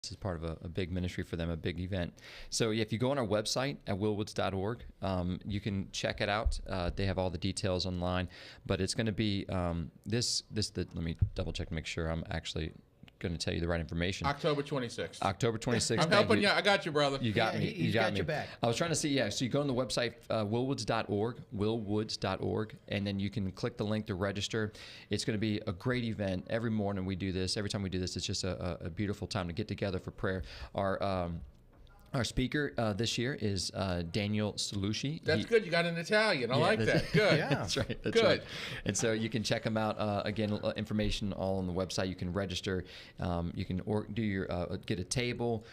This is part of a big ministry for them, a big event. So if you go on our website at willwoods.org, you can check it out. They have all the details online, but it's going to be let me double check to make sure I'm actually going to tell you the right information. October 26th. October 26th. I'm helping you. I got you, brother. You got me. He's got your back. I was trying to see, so you go on the website, willwoods.org, and then you can click the link to register. It's going to be a great event. Every morning we do this. Every time we do this, it's just a beautiful time to get together for prayer. Our speaker this year is Daniel Salucci. That's good. You got an Italian. I like that. Good. Yeah. That's right. That's good. Right. And so you can check him out. Again, information all on the website. You can register. You can do your get a table.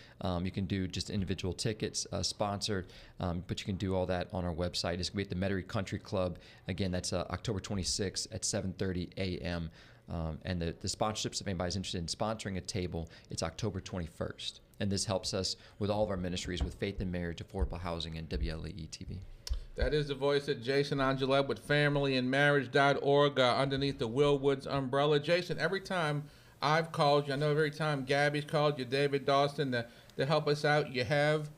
You can do just individual tickets, sponsored. But you can do all that on our website. It's going to be at the Metairie Country Club. Again, that's October 26th at 7:30 a.m. And the sponsorships, if anybody's interested in sponsoring a table, it's October 21st. And this helps us with all of our ministries with Faith and Marriage, Affordable Housing, and WLAE TV. That is the voice of Jason Angelette with familyandmarriage.org underneath the Will Woods umbrella. Jason, every time I've called you, I know every time Gabby's called you, David Dawson, to help us out, you have.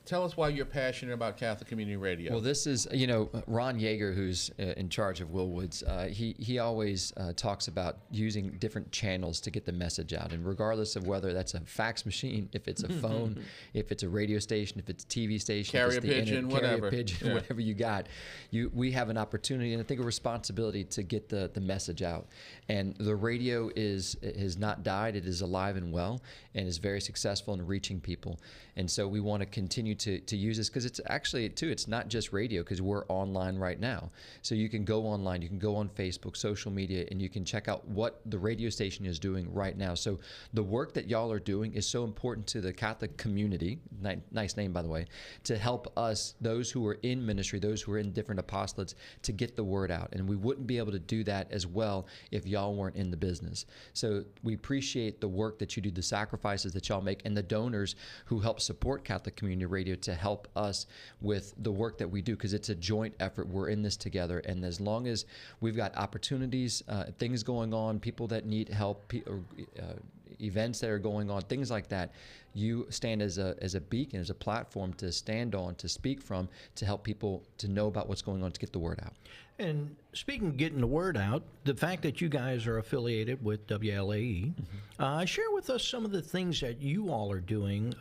Tell us why you're passionate about Catholic Community Radio. Well, this is, Ron Yeager, who's in charge of Will Woods, he always talks about using different channels to get the message out. And regardless of whether that's a fax machine, if it's a phone, if it's a radio station, if it's a TV station, carrier pigeon, whatever. Whatever you got, we have an opportunity and I think a responsibility to get the message out. And the radio has not died. It is alive and well and is very successful in reaching people. And so we want to continue to use this because it's actually, too, it's not just radio because we're online right now. So you can go online, you can go on Facebook, social media, and you can check out what the radio station is doing right now. So the work that y'all are doing is so important to the Catholic community, nice name, by the way, to help us, those who are in ministry, those who are in different apostolates, to get the word out. And we wouldn't be able to do that as well if y'all weren't in the business. So we appreciate the work that you do, the sacrifices that y'all make, and the donors who help support Catholic Community Radio to help us with the work that we do because it's a joint effort. We're in this together, and as long as we've got opportunities, things going on, people that need help, events that are going on, things like that, you stand as a beacon, as a platform to stand on, to speak from, to help people to know about what's going on, to get the word out. And speaking of getting the word out, the fact that you guys are affiliated with WLAE, share with us some of the things that you all are doing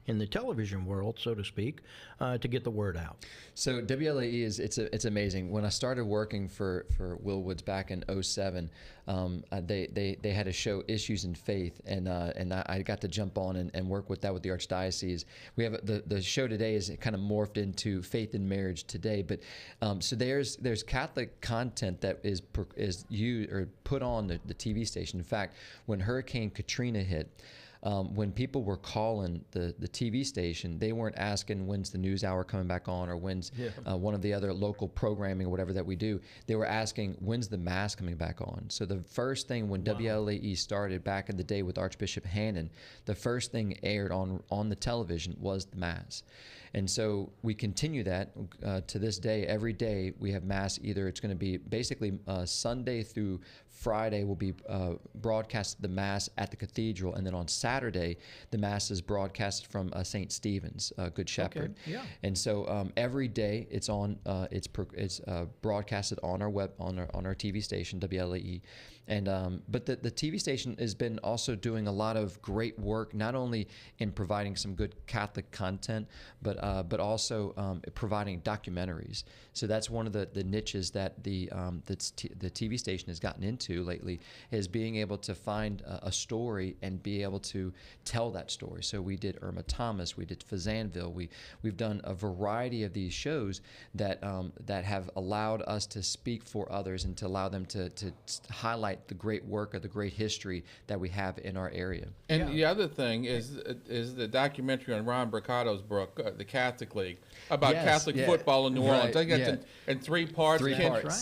in the television world, so to speak, to get the word out. So WLAE it's amazing. When I started working for Will Woods back in 2007, they had a show, Issues in Faith, and I got to jump on and work with that with the Archdiocese. We have the show today is kind of morphed into Faith and Marriage today, but so there's Catholic content that is used or put on the TV station. In fact, when Hurricane Katrina hit, when people were calling the TV station, they weren't asking when's the news hour coming back on or when's one of the other local programming or whatever that we do. They were asking when's the Mass coming back on. So the first thing when WLAE started back in the day with Archbishop Hannon, the first thing aired on the television was the Mass. And so we continue that to this day. Every day we have Mass. Either it's going to be basically Sunday through Friday will be broadcast the Mass at the cathedral, and then on Saturday the Mass is broadcasted from St. Stephen's, Good Shepherd. Okay. Yeah. And so every day it's on. It's broadcasted on our on our TV station WLAE, and but the TV station has been also doing a lot of great work, not only in providing some good Catholic content, but also providing documentaries. So that's one of the niches that the TV station has gotten into lately, is being able to find a story and be able to tell that story. So we did Irma Thomas, we did Fazanville, we've done a variety of these shows that have allowed us to speak for others and to allow them to highlight the great work or the great history that we have in our area. And the other thing is the documentary on Ron Bricato's book, The Catholic League, about Catholic football in New Orleans. I got in 3 parts.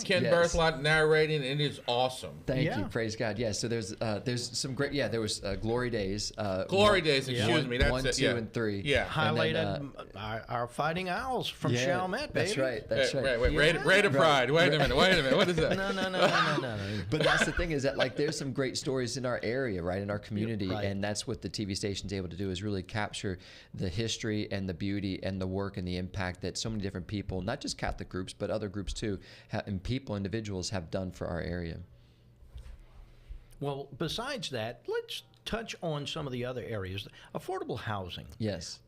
Ken Berthelot narrating, and it is awesome. Thank you, praise God. Yeah, so there's some great. Yeah, there was Glory Days. Glory Days, excuse me. That's 1, 2, and 3. Yeah, highlighted our Fighting Owls from Chalmette, baby. That's right. Wait, Raider Pride. Wait a minute. What is that? No. But that's the thing is that like there's some great stories in our area, right, in our community, right. and that's what the TV station's able to do is really capture the history and the beauty and the work and the impact that so many different people, not just Catholic groups, but other groups too, and individuals have done for our area. Well, besides that, let's touch on some of the other areas. Affordable housing. Yes.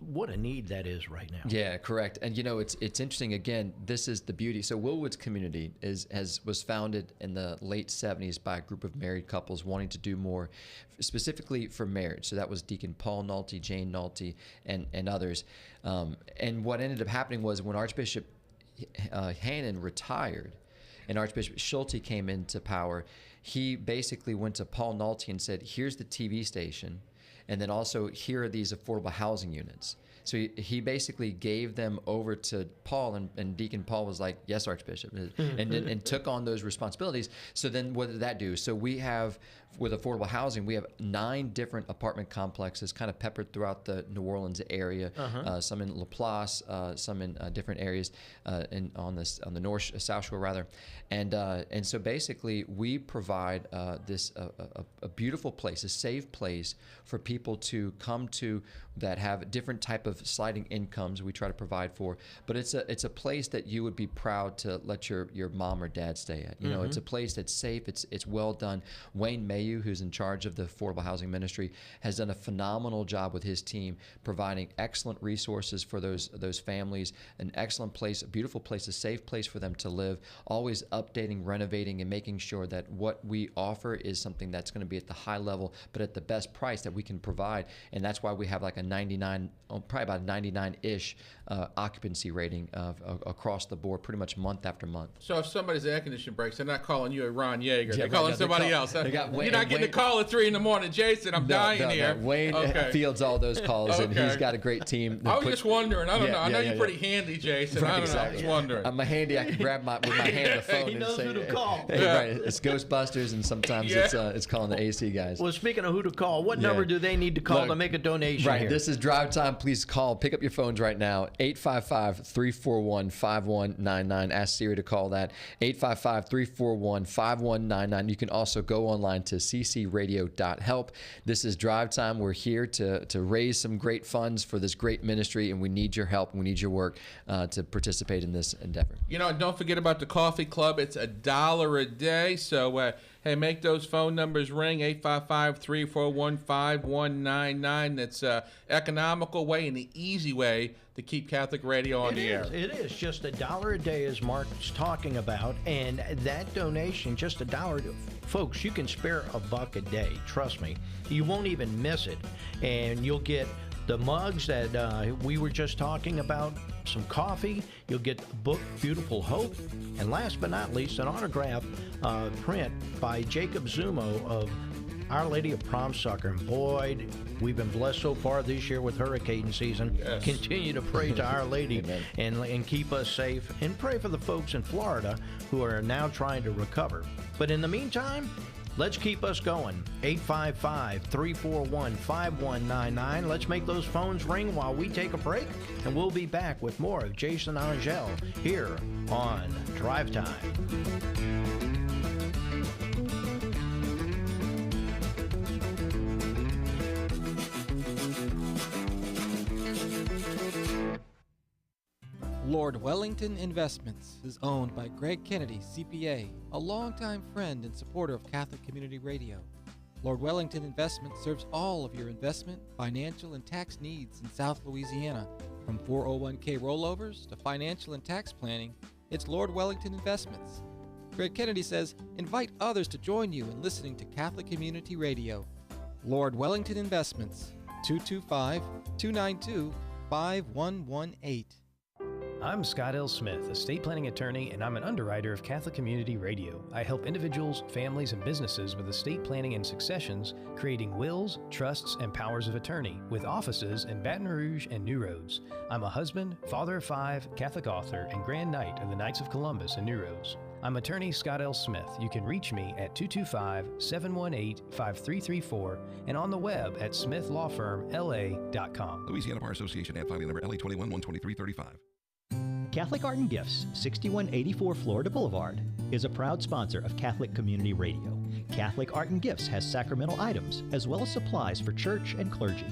What a need that is right now. Yeah, correct. And it's interesting. Again, this is the beauty. So Willwood's community was founded in the late 70s by a group of married couples wanting to do more, specifically for marriage. So that was Deacon Paul Nolte, Jane Nolte, and others. And what ended up happening was when Archbishop Hannon retired, and Archbishop Schulte came into power, he basically went to Paul Nolte and said, "Here's the TV station. And then also, here are these affordable housing units." So he basically gave them over to Paul, and Deacon Paul was like, "Yes, Archbishop," and took on those responsibilities. So then what did that do? So we have, with affordable housing, we have 9 different apartment complexes kind of peppered throughout the New Orleans area, some in Laplace, some in different areas on the South Shore rather. And so basically we provide this a beautiful place, a safe place for people to come to that have different type of sliding incomes we try to provide for, but it's a place that you would be proud to let your mom or dad stay at. It's a place that's safe, it's well done. Wayne Mayu, who's in charge of the affordable housing ministry, has done a phenomenal job with his team providing excellent resources for those families, an excellent place, a beautiful place, a safe place for them to live, always updating, renovating, and making sure that what we offer is something that's going to be at the high level but at the best price that we can provide. And that's why we have like a 99, probably about 99-ish occupancy rating across the board, pretty much month after month. So if somebody's air conditioner breaks, they're not calling you at Ron Yeager. They're calling no, somebody else. You're not getting a call at 3 in the morning. Jason, I'm dying here. No. Wayne fields all those calls, and he's got a great team. I was just wondering. I don't know. I know you're pretty handy, Jason. Right, I don't know. I was wondering. I'm handy. I can grab with my hand the phone He and knows say, who to call. Hey, right, it's Ghostbusters, and sometimes it's calling the AC guys. Well, speaking of who to call, what number do they need to call to make a donation Right, here? this is Drive Time. Please call. Pick up your phones right now. 855-341-5199. Ask Siri to call that. 855-341-5199. You can also go online to ccradio.help. This is Drive Time. We're here to raise some great funds for this great ministry, and we need your help. We need your work to participate in this endeavor. Don't forget about the coffee club. It's $1 a day. So, hey, make those phone numbers ring, 855-341-5199. That's an economical way and the easy way to keep Catholic radio on the air. It is just $1 a day, as Mark's talking about, and that donation, just $1. Folks, you can spare $1 a day. Trust me, you won't even miss it, and you'll get the mugs that we were just talking about, some coffee, you'll get the book Beautiful Hope, and last but not least, an autograph print by Jacob Zumo of Our Lady of Prom Sucker. And boy, we've been blessed so far this year with hurricane season. Yes. Continue to pray to Our Lady and keep us safe, and pray for the folks in Florida who are now trying to recover. But in the meantime, let's keep us going. 855-341-5199. Let's make those phones ring while we take a break, and we'll be back with more of Jason Angel here on Drive Time. Lord Wellington Investments is owned by Greg Kennedy, CPA, a longtime friend and supporter of Catholic Community Radio. Lord Wellington Investments serves all of your investment, financial, and tax needs in South Louisiana. From 401k rollovers to financial and tax planning, it's Lord Wellington Investments. Greg Kennedy says, invite others to join you in listening to Catholic Community Radio. Lord Wellington Investments, 225-292-5118. I'm Scott L. Smith, estate planning attorney, and I'm an underwriter of Catholic Community Radio. I help individuals, families, and businesses with estate planning and successions, creating wills, trusts, and powers of attorney, with offices in Baton Rouge and New Roads. I'm a husband, father of 5, Catholic author, and Grand Knight of the Knights of Columbus in New Roads. I'm attorney Scott L. Smith. You can reach me at 225-718-5334 and on the web at smithlawfirmla.com. Louisiana Bar Association, ad filing number LA 21-12335. Catholic Art and Gifts, 6184 Florida Boulevard, is a proud sponsor of Catholic Community Radio. Catholic Art and Gifts has sacramental items as well as supplies for church and clergy.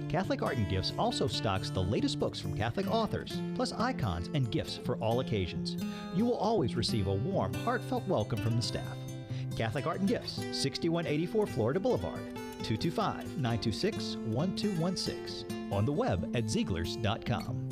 Catholic Art and Gifts also stocks the latest books from Catholic authors, plus icons and gifts for all occasions. You will always receive a warm, heartfelt welcome from the staff. Catholic Art and Gifts, 6184 Florida Boulevard, 225-926-1216. On the web at Zieglers.com.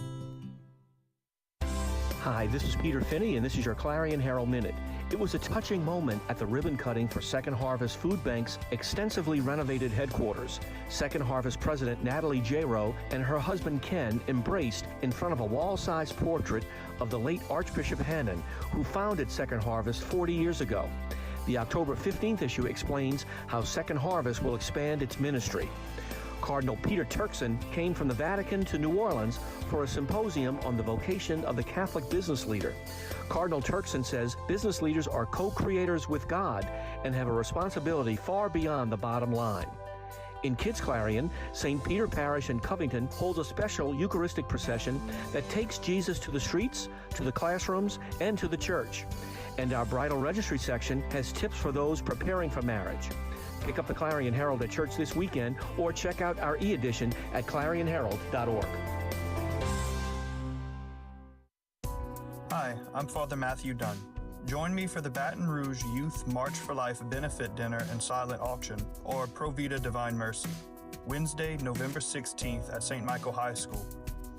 Hi, this is Peter Finney, and this is your Clarion Herald Minute. It was a touching moment at the ribbon cutting for Second Harvest Food Bank's extensively renovated headquarters. Second Harvest President Natalie Jaro and her husband Ken embraced in front of a wall-sized portrait of the late Archbishop Hannon, who founded Second Harvest 40 years ago. The October 15th issue explains how Second Harvest will expand its ministry. Cardinal Peter Turkson came from the Vatican to New Orleans for a symposium on the vocation of the Catholic business leader. Cardinal Turkson says business leaders are co-creators with God and have a responsibility far beyond the bottom line. In Kids Clarion, St. Peter Parish in Covington holds a special Eucharistic procession that takes Jesus to the streets, to the classrooms, and to the church. And our bridal registry section has tips for those preparing for marriage. Pick up the Clarion Herald at church this weekend or check out our e-edition at clarionherald.org. Hi, I'm Father Matthew Dunn. Join me for the Baton Rouge Youth March for Life Benefit Dinner and Silent Auction, or Pro Vita Divine Mercy, Wednesday, November 16th at St. Michael High School.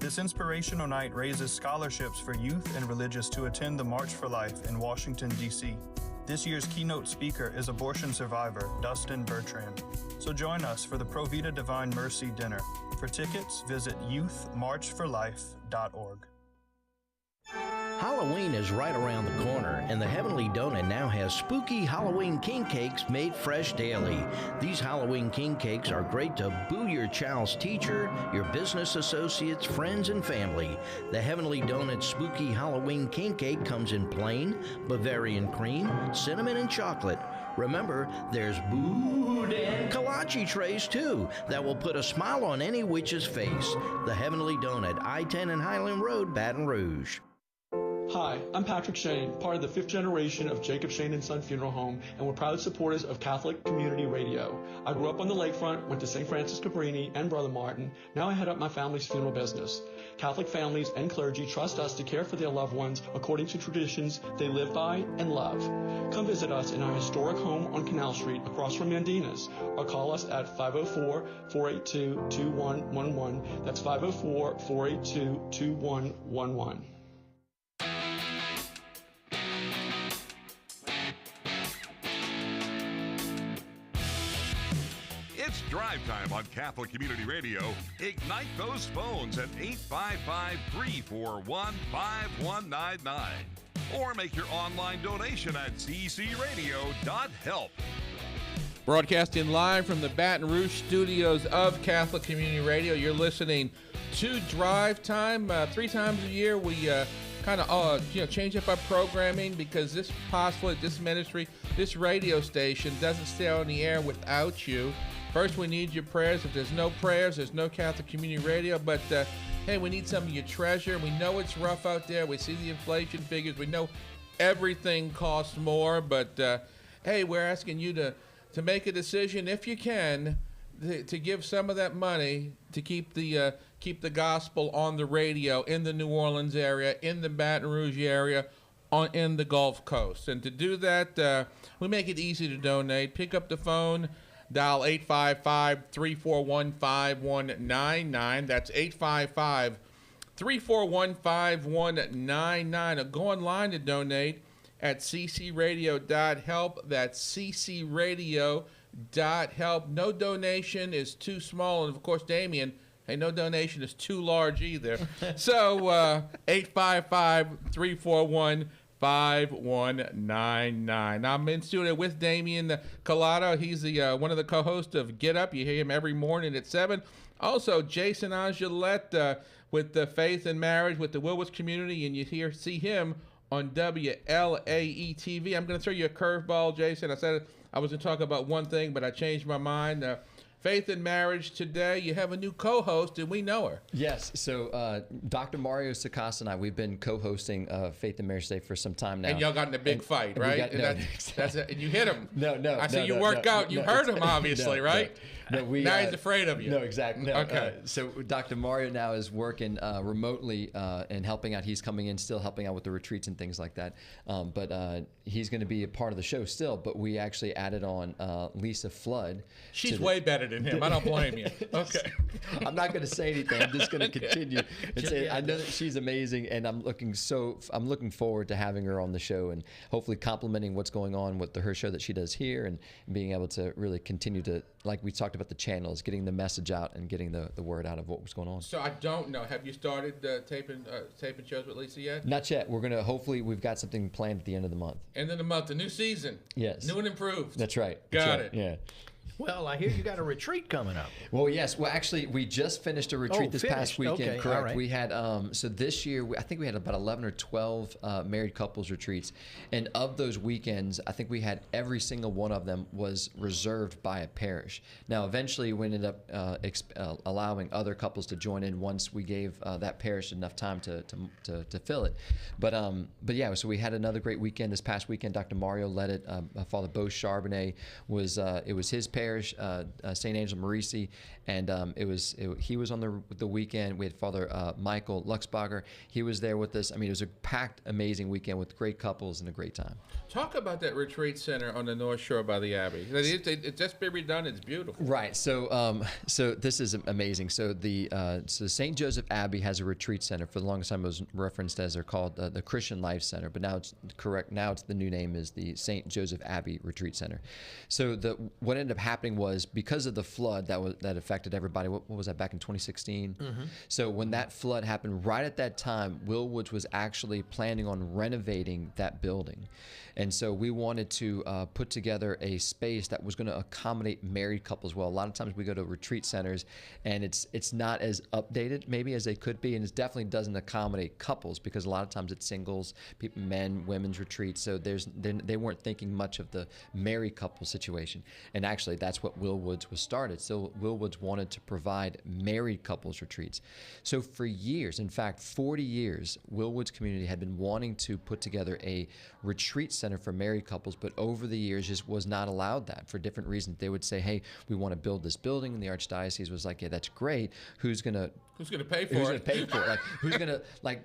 This inspirational night raises scholarships for youth and religious to attend the March for Life in Washington, D.C. This year's keynote speaker is abortion survivor Dustin Bertrand. So join us for the Pro Vita Divine Mercy Dinner. For tickets, visit youthmarchforlife.org. Halloween is right around the corner, and the Heavenly Donut now has spooky Halloween king cakes made fresh daily. These Halloween king cakes are great to boo your child's teacher, your business associates, friends, and family. The Heavenly Donut spooky Halloween king cake comes in plain, Bavarian cream, cinnamon, and chocolate. Remember, there's boudin kolache trays too that will put a smile on any witch's face. The Heavenly Donut, I-10 and Highland Road, Baton Rouge. Hi, I'm Patrick Shane, part of the 5th generation of Jacob Shane and Son Funeral Home, and we're proud supporters of Catholic Community Radio. I grew up on the lakefront, went to St. Francis Cabrini and Brother Martin. Now I head up my family's funeral business. Catholic families and clergy trust us to care for their loved ones according to traditions they live by and love. Come visit us in our historic home on Canal Street across from Mandina's, or call us at 504-482-2111. That's 504-482-2111. It's Drive Time on Catholic Community Radio. Ignite those phones at 855-341-5199. Or make your online donation at ccradio.help. Broadcasting live from the Baton Rouge studios of Catholic Community Radio, you're listening to Drive Time. 3 times a year, we kind of change up our programming because this apostolate, this ministry, this radio station doesn't stay on the air without you. First, we need your prayers. If there's no prayers, there's no Catholic Community Radio. But, hey, we need some of your treasure. We know it's rough out there. We see the inflation figures. We know everything costs more. But, hey, we're asking you to make a decision, if you can, to give some of that money to keep the gospel on the radio in the New Orleans area, in the Baton Rouge area, in the Gulf Coast. And to do that, we make it easy to donate. Pick up the phone. Dial 855-341-5199. That's 855-341-5199. Or go online to donate at ccradio.help. That's ccradio.help. No donation is too small. And, of course, Damien, hey, no donation is too large either. So 855-341-5199. I'm in studio with Damien Collado. He's the one of the co-hosts of Get Up. You hear him every morning at 7. Also, Jason Angelette with the Faith and Marriage with the Wilwitz Community, and you see him on WLAE TV. I'm going to throw you a curveball, Jason. I said I was going to talk about one thing, but I changed my mind. Faith in Marriage today. You have a new co-host, and we know her. Yes. So Dr. Mario Sakasa and I, we've been co-hosting Faith in Marriage Today for some time now. And y'all got in a big fight, right? And you hit him. No. I see you work out. You hurt him, obviously, right? No, now he's afraid of you. No, exactly. No. Okay. So Dr. Mario now is working remotely and helping out. He's coming in, still helping out with the retreats and things like that. But he's going to be a part of the show still. But we actually added on Lisa Flood. She's way better than him. I don't blame you. Okay. I'm not going to say anything. I'm just going to continue and say I know that she's amazing, and I'm looking forward to having her on the show and hopefully complimenting what's going on with her show that she does here and being able to really continue to, like we talked about the channels, getting the message out and getting the word out of what was going on. So I don't know. Have you started taping shows with Lisa yet? Not yet. We're going to, hopefully we've got something planned at the end of the month. End of the month, a new season. Yes. New and improved. That's right. Got it. Yeah. Well, I hear you got a retreat coming up. Well, yes. Well, actually, we just finished a retreat this past weekend. Okay, correct. all right. We had so this year, I think we had about 11 or 12 married couples retreats, and of those weekends, I think we had every single one of them was reserved by a parish. Now, eventually, we ended up allowing other couples to join in once we gave that parish enough time to fill it. But yeah, so we had another great weekend this past weekend. Dr. Mario led it. Father Beau Charbonnet was it was his parish. St. Angelo Marisi, and he was on the weekend. We had Father Michael Luxbacher. He was there with us. I mean, it was a packed, amazing weekend with great couples and a great time. Talk about that retreat center on the North Shore by the Abbey. It's just been redone. It's beautiful. Right. So this is amazing. So so St. Joseph Abbey has a retreat center. For the longest time, it was referenced as they're called the Christian Life Center, but now it's correct. Now the new name is the St. Joseph Abbey Retreat Center. So what ended up happening was because of the flood that affected everybody. What was that back in 2016? Mm-hmm. So when that flood happened, right at that time, Willwoods was actually planning on renovating that building. And so we wanted to put together a space that was going to accommodate married couples well. A lot of times we go to retreat centers and it's not as updated maybe as they could be, and it definitely doesn't accommodate couples because a lot of times it's singles, people, men, women's retreats. So they weren't thinking much of the married couple situation. And actually that's what Willwoods was started. So Willwoods wanted to provide married couples retreats. So for years, in fact 40 years, Willwoods community had been wanting to put together a retreat center for married couples, but over the years just was not allowed that for different reasons. They would say, hey, we want to build this building, and the Archdiocese was like, yeah, that's great. Who's going to pay for it? Who's going to pay for it? Like, who's going to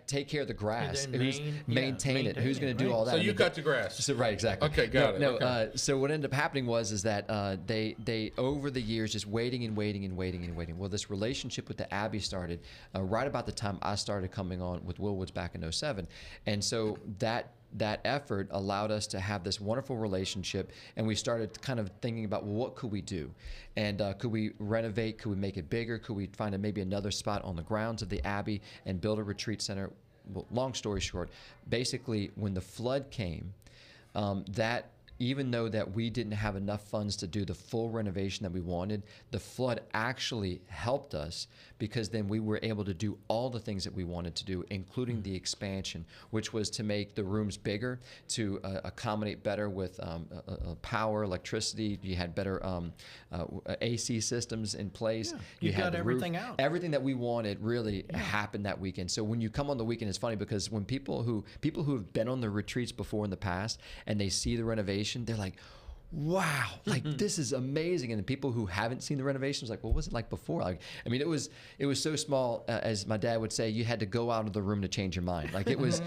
take care of the grass? Who's maintain it? Who's going to do all that? So you cut the grass. So right, exactly. Okay, got it. No, okay. So what ended up happening was that they over the years just waiting. Well, this relationship with the Abbey started right about the time I started coming on with Willwoods back in 2007, and so that effort allowed us to have this wonderful relationship, and we started kind of thinking about, well, what could we do? And could we renovate? Could we make it bigger? Could we find maybe another spot on the grounds of the Abbey and build a retreat center? Well, long story short, basically when the flood came, even though that we didn't have enough funds to do the full renovation that we wanted, the flood actually helped us because then we were able to do all the things that we wanted to do, including the expansion, which was to make the rooms bigger, to accommodate better with power, electricity. You had better AC systems in place. Yeah, you had got everything out. Everything that we wanted really happened that weekend. So when you come on the weekend, it's funny because when people who have been on the retreats before in the past and they see the renovation, they're like, wow, like this is amazing. And the people who haven't seen the renovations, like, what was it like before? Like, I mean, it was so small, as my dad would say, you had to go out of the room to change your mind. Like it was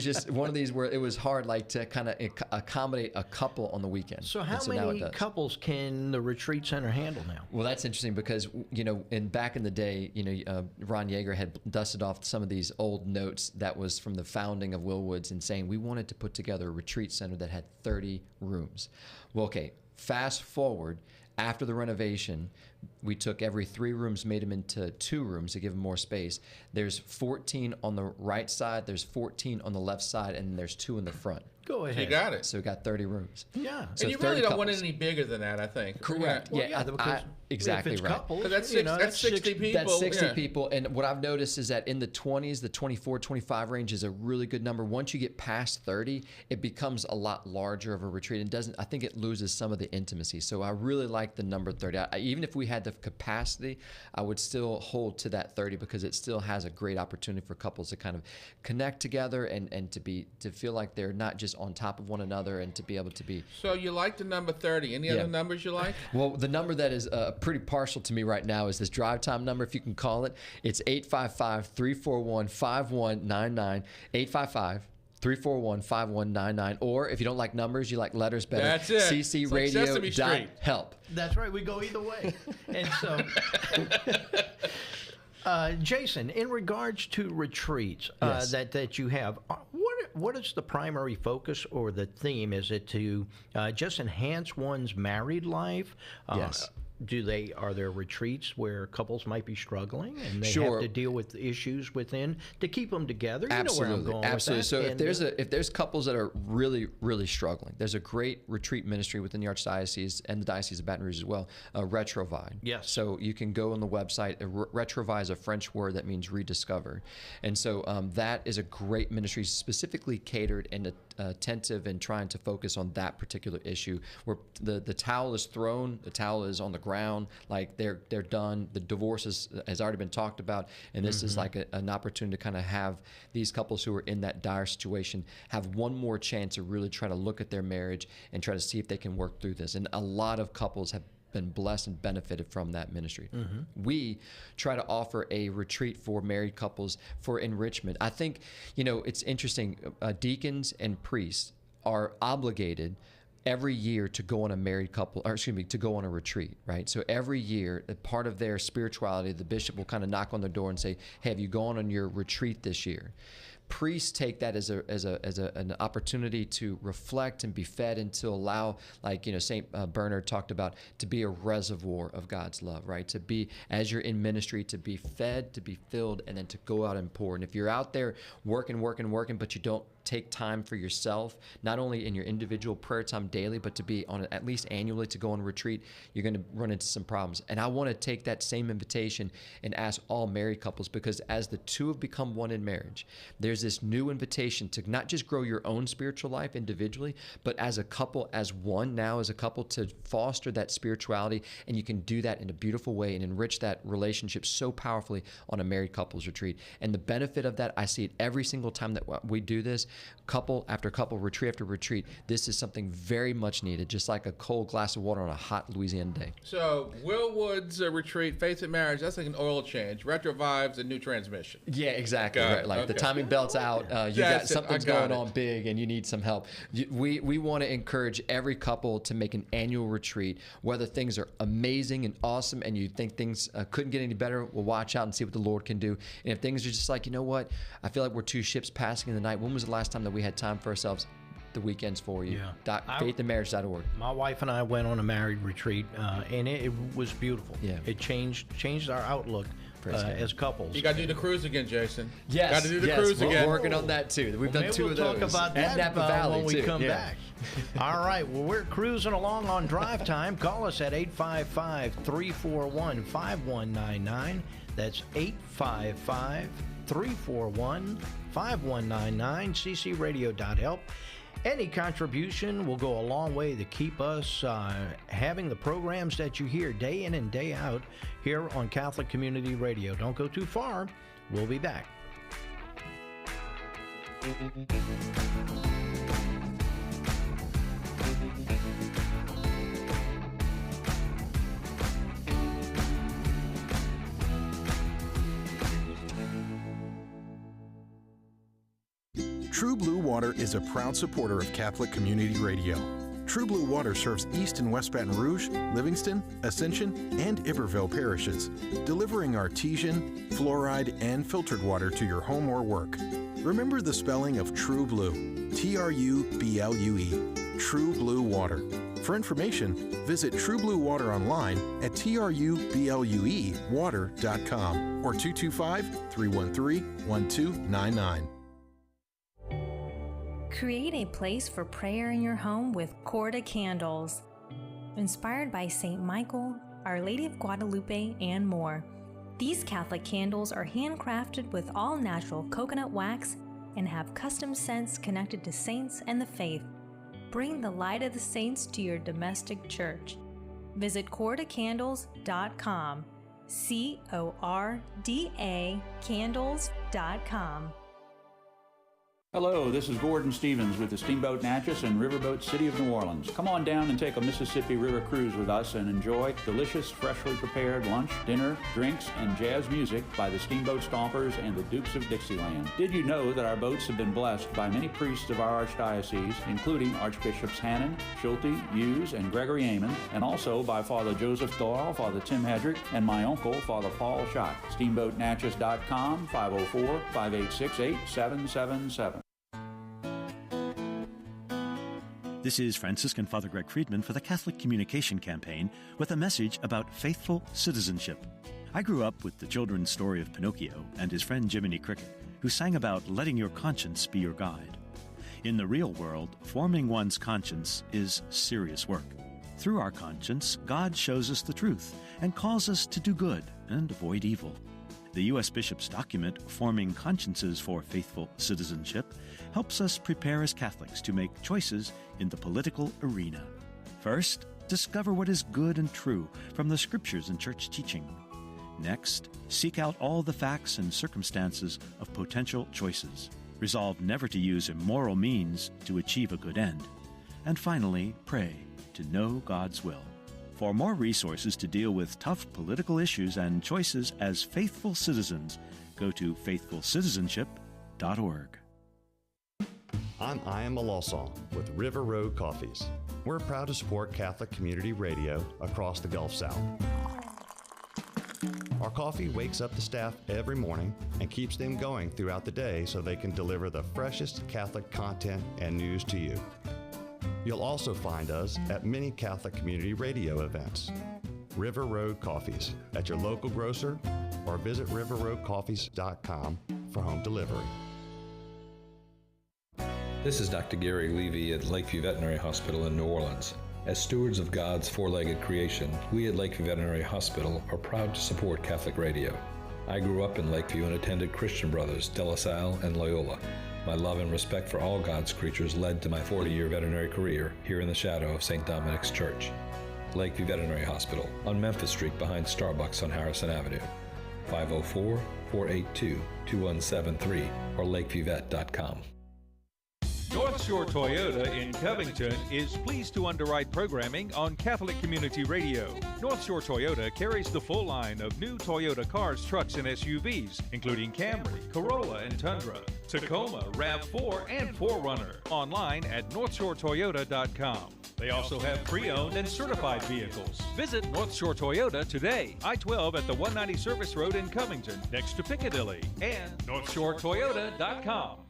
just one of these where it was hard, like to kind of accommodate a couple on the weekend. So how many couples can the retreat center handle now? Well, that's interesting because, back in the day, Ron Yeager had dusted off some of these old notes that was from the founding of Willwoods and saying we wanted to put together a retreat center that had 30 rooms. Well, okay, fast forward, after the renovation, we took every 3 rooms, made them into 2 rooms to give them more space. There's 14 on the right side, there's 14 on the left side, and there's 2 in the front. Go ahead. You got it. So we got 30 rooms. Yeah. So And you really don't want it couples. any bigger than that, I think. Correct. Well, Yeah, because exactly if it's right. couples, Because that's, that's 60 people. That's 60 yeah. people. And what I've noticed is that in the 20s, the 24, 25 range is a really good number. Once you get past 30, it becomes a lot larger of a retreat. And doesn't, I think it loses some of the intimacy. So I really like the number 30. Even if we had the capacity, I would still hold to that 30 because it still has a great opportunity for couples to kind of connect together and to feel like they're not just on top of one another and to be able to be. So you like the number 30. Any other numbers you like? Well, the number that is pretty partial to me right now is this drive time number, if you can call it. It's 855-341-5199, 855-341-5199. Or if you don't like numbers, you like letters better. That's it. CC It's like Sesame Street. Radio.help. That's right. We go either way. And so, Jason, in regards to retreats Yes. that you have, what is the primary focus or the theme? Is it to just enhance one's married life? Yes. Are there retreats where couples might be struggling and they Sure. have to deal with issues within to keep them together? You know where I'm going Absolutely. with So that. if there's couples that are really, really struggling, there's a great retreat ministry within the Archdiocese and the Diocese of Baton Rouge as well, Retrovide. Yes. So you can go on the website. Retrovide is a French word that means rediscover. And so that is a great ministry specifically catered and attentive and trying to focus on that particular issue where the towel is thrown, the towel is on the ground, like they're done. The divorce has already been talked about, and this is like an opportunity to kind of have these couples who are in that dire situation have one more chance to really try to look at their marriage and try to see if they can work through this. And a lot of couples have been blessed and benefited from that ministry. We try to offer a retreat for married couples for enrichment. I think, it's interesting. Deacons and priests are obligated every year to go on a to go on a retreat, right? So every year, part of their spirituality, the bishop will kind of knock on the door and say, "Hey, have you gone on your retreat this year?" Priests take that as an opportunity to reflect and be fed and to allow, St. Bernard talked about, to be a reservoir of God's love, right? To be, as you're in ministry, to be fed, to be filled, and then to go out and pour. And if you're out there working, but you don't take time for yourself, not only in your individual prayer time daily, but to be on at least annually to go on a retreat, you're going to run into some problems. And I want to take that same invitation and ask all married couples, because as the two have become one in marriage, there's this new invitation to not just grow your own spiritual life individually, but as a couple, as one now, as a couple, to foster that spirituality. And you can do that in a beautiful way and enrich that relationship so powerfully on a married couples retreat. And the benefit of that, I see it every single time that we do this, couple after couple, retreat after retreat. This is something very much needed, just like a cold glass of water on a hot Louisiana day. So Will Wood's retreat, Faith and Marriage, that's like an oil change. Retrovive's a new transmission. Yeah, exactly. Got Right. it. Like the Okay. timing belt's out. You got something's going on big, and you need some help. We want to encourage every couple to make an annual retreat, whether things are amazing and awesome, and you think things couldn't get any better. Well, watch out and see what the Lord can do. And if things are just like, you know what, I feel like we're two ships passing in the night. When was the last time that we had time for ourselves? The weekend's for you. Yeah. Faithandmarriage.org. My wife and I went on a married retreat, and it was beautiful. Yeah. It changed our outlook as couples. You got to do the cruise again, Jason. Yes. Got to do the cruise we're again. working on that too. We've done Maybe two we'll of those. talk about And that Napa Valley when we too. come Yeah. back. All right. Well, we're cruising along on Drive Time. Call us at 855-341-5199. That's 855-341-5199. ccradio.help. Any contribution will go a long way to keep us having the programs that you hear day in and day out here on Catholic Community Radio. Don't go too far. We'll be back. True Blue Water is a proud supporter of Catholic Community Radio. True Blue Water serves East and West Baton Rouge, Livingston, Ascension, and Iberville parishes, delivering artesian, fluoride, and filtered water to your home or work. Remember the spelling of True Blue, T-R-U-B-L-U-E, True Blue Water. For information, visit True Blue Water online at trubluewater.com or 225-313-1299. Create a place for prayer in your home with Corda candles. Inspired by St. Michael, Our Lady of Guadalupe, and more. These Catholic candles are handcrafted with all-natural coconut wax and have custom scents connected to saints and the faith. Bring the light of the saints to your domestic church. Visit cordacandles.com. CORDA candles.com. Hello, this is Gordon Stevens with the Steamboat Natchez and Riverboat City of New Orleans. Come on down and take a Mississippi River cruise with us and enjoy delicious, freshly prepared lunch, dinner, drinks, and jazz music by the Steamboat Stompers and the Dukes of Dixieland. Did you know that our boats have been blessed by many priests of our archdiocese, including Archbishops Hannon, Schulte, Hughes, and Gregory Amen, and also by Father Joseph Doyle, Father Tim Hedrick, and my uncle, Father Paul Schott. SteamboatNatchez.com, 504-586-8777. This is Franciscan Father Greg Friedman for the Catholic Communication Campaign with a message about faithful citizenship. I grew up with the children's story of Pinocchio and his friend Jiminy Cricket, who sang about letting your conscience be your guide. In the real world, forming one's conscience is serious work. Through our conscience, God shows us the truth and calls us to do good and avoid evil. The U.S. Bishop's document, Forming Consciences for Faithful Citizenship, helps us prepare as Catholics to make choices in the political arena. First, discover what is good and true from the Scriptures and church teaching. Next, seek out all the facts and circumstances of potential choices. Resolve never to use immoral means to achieve a good end. And finally, pray to know God's will. For more resources to deal with tough political issues and choices as faithful citizens, go to faithfulcitizenship.org. I'm Ian Malosson with River Road Coffees. We're proud to support Catholic Community Radio across the Gulf South. Our coffee wakes up the staff every morning and keeps them going throughout the day so they can deliver the freshest Catholic content and news to you. You'll also find us at many Catholic Community Radio events. River Road Coffees at your local grocer or visit riverroadcoffees.com for home delivery. This is Dr. Gary Levy at Lakeview Veterinary Hospital in New Orleans. As stewards of God's four-legged creation, we at Lakeview Veterinary Hospital are proud to support Catholic radio. I grew up in Lakeview and attended Christian Brothers, De La Salle, and Loyola. My love and respect for all God's creatures led to my 40-year veterinary career here in the shadow of St. Dominic's Church. Lakeview Veterinary Hospital on Memphis Street behind Starbucks on Harrison Avenue. 504-482-2173 or lakeviewvet.com. North Shore Toyota in Covington is pleased to underwrite programming on Catholic Community Radio. North Shore Toyota carries the full line of new Toyota cars, trucks, and SUVs, including Camry, Corolla, and Tundra, Tacoma, RAV4, and 4Runner. Online at northshoretoyota.com. They also have pre-owned and certified vehicles. Visit North Shore Toyota today. I-12 at the 190 Service Road in Covington, next to Piccadilly, and northshoretoyota.com.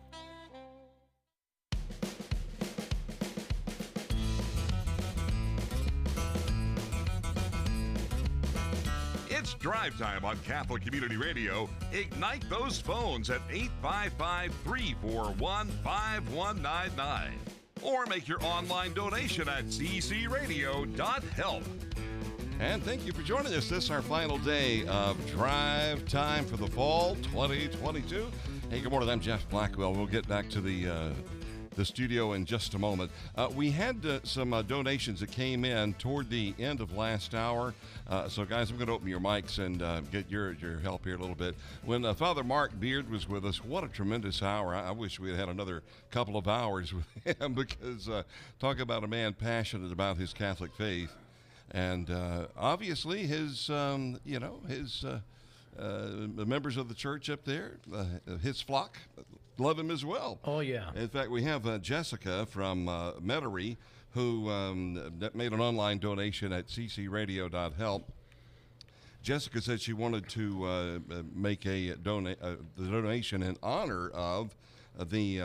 It's Drive Time on Catholic Community Radio. Ignite those phones at 855-341-5199. Or make your online donation at ccradio.help. And thank you for joining us. This is our final day of Drive Time for the fall 2022. Hey, good morning. I'm Jeff Blackwell. We'll get back to the studio in just a moment. We had some donations that came in toward the end of last hour. So, guys, I'm going to open your mics and get your help here a little bit. When Father Mark Beard was with us, what a tremendous hour. I wish we had another couple of hours with him because talk about a man passionate about his Catholic faith. And obviously his members of the church up there, his flock, love him as well. Oh, yeah. In fact, we have Jessica from Metairie who made an online donation at ccradio.help. Jessica said she wanted to make the donation in honor of the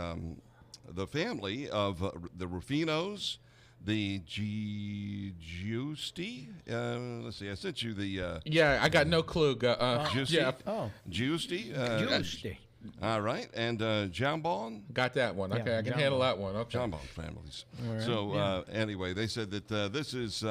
family of the Rufinos, the Giusti. Let's see, I sent you the... yeah, I got no clue. Giusti? Jeff. Oh. Giusti? Giusti. All right, and jambon. Got that one. Okay, Yeah, I can jambon. handle that one. Okay. Jambon families. All right, So anyway, they said that this is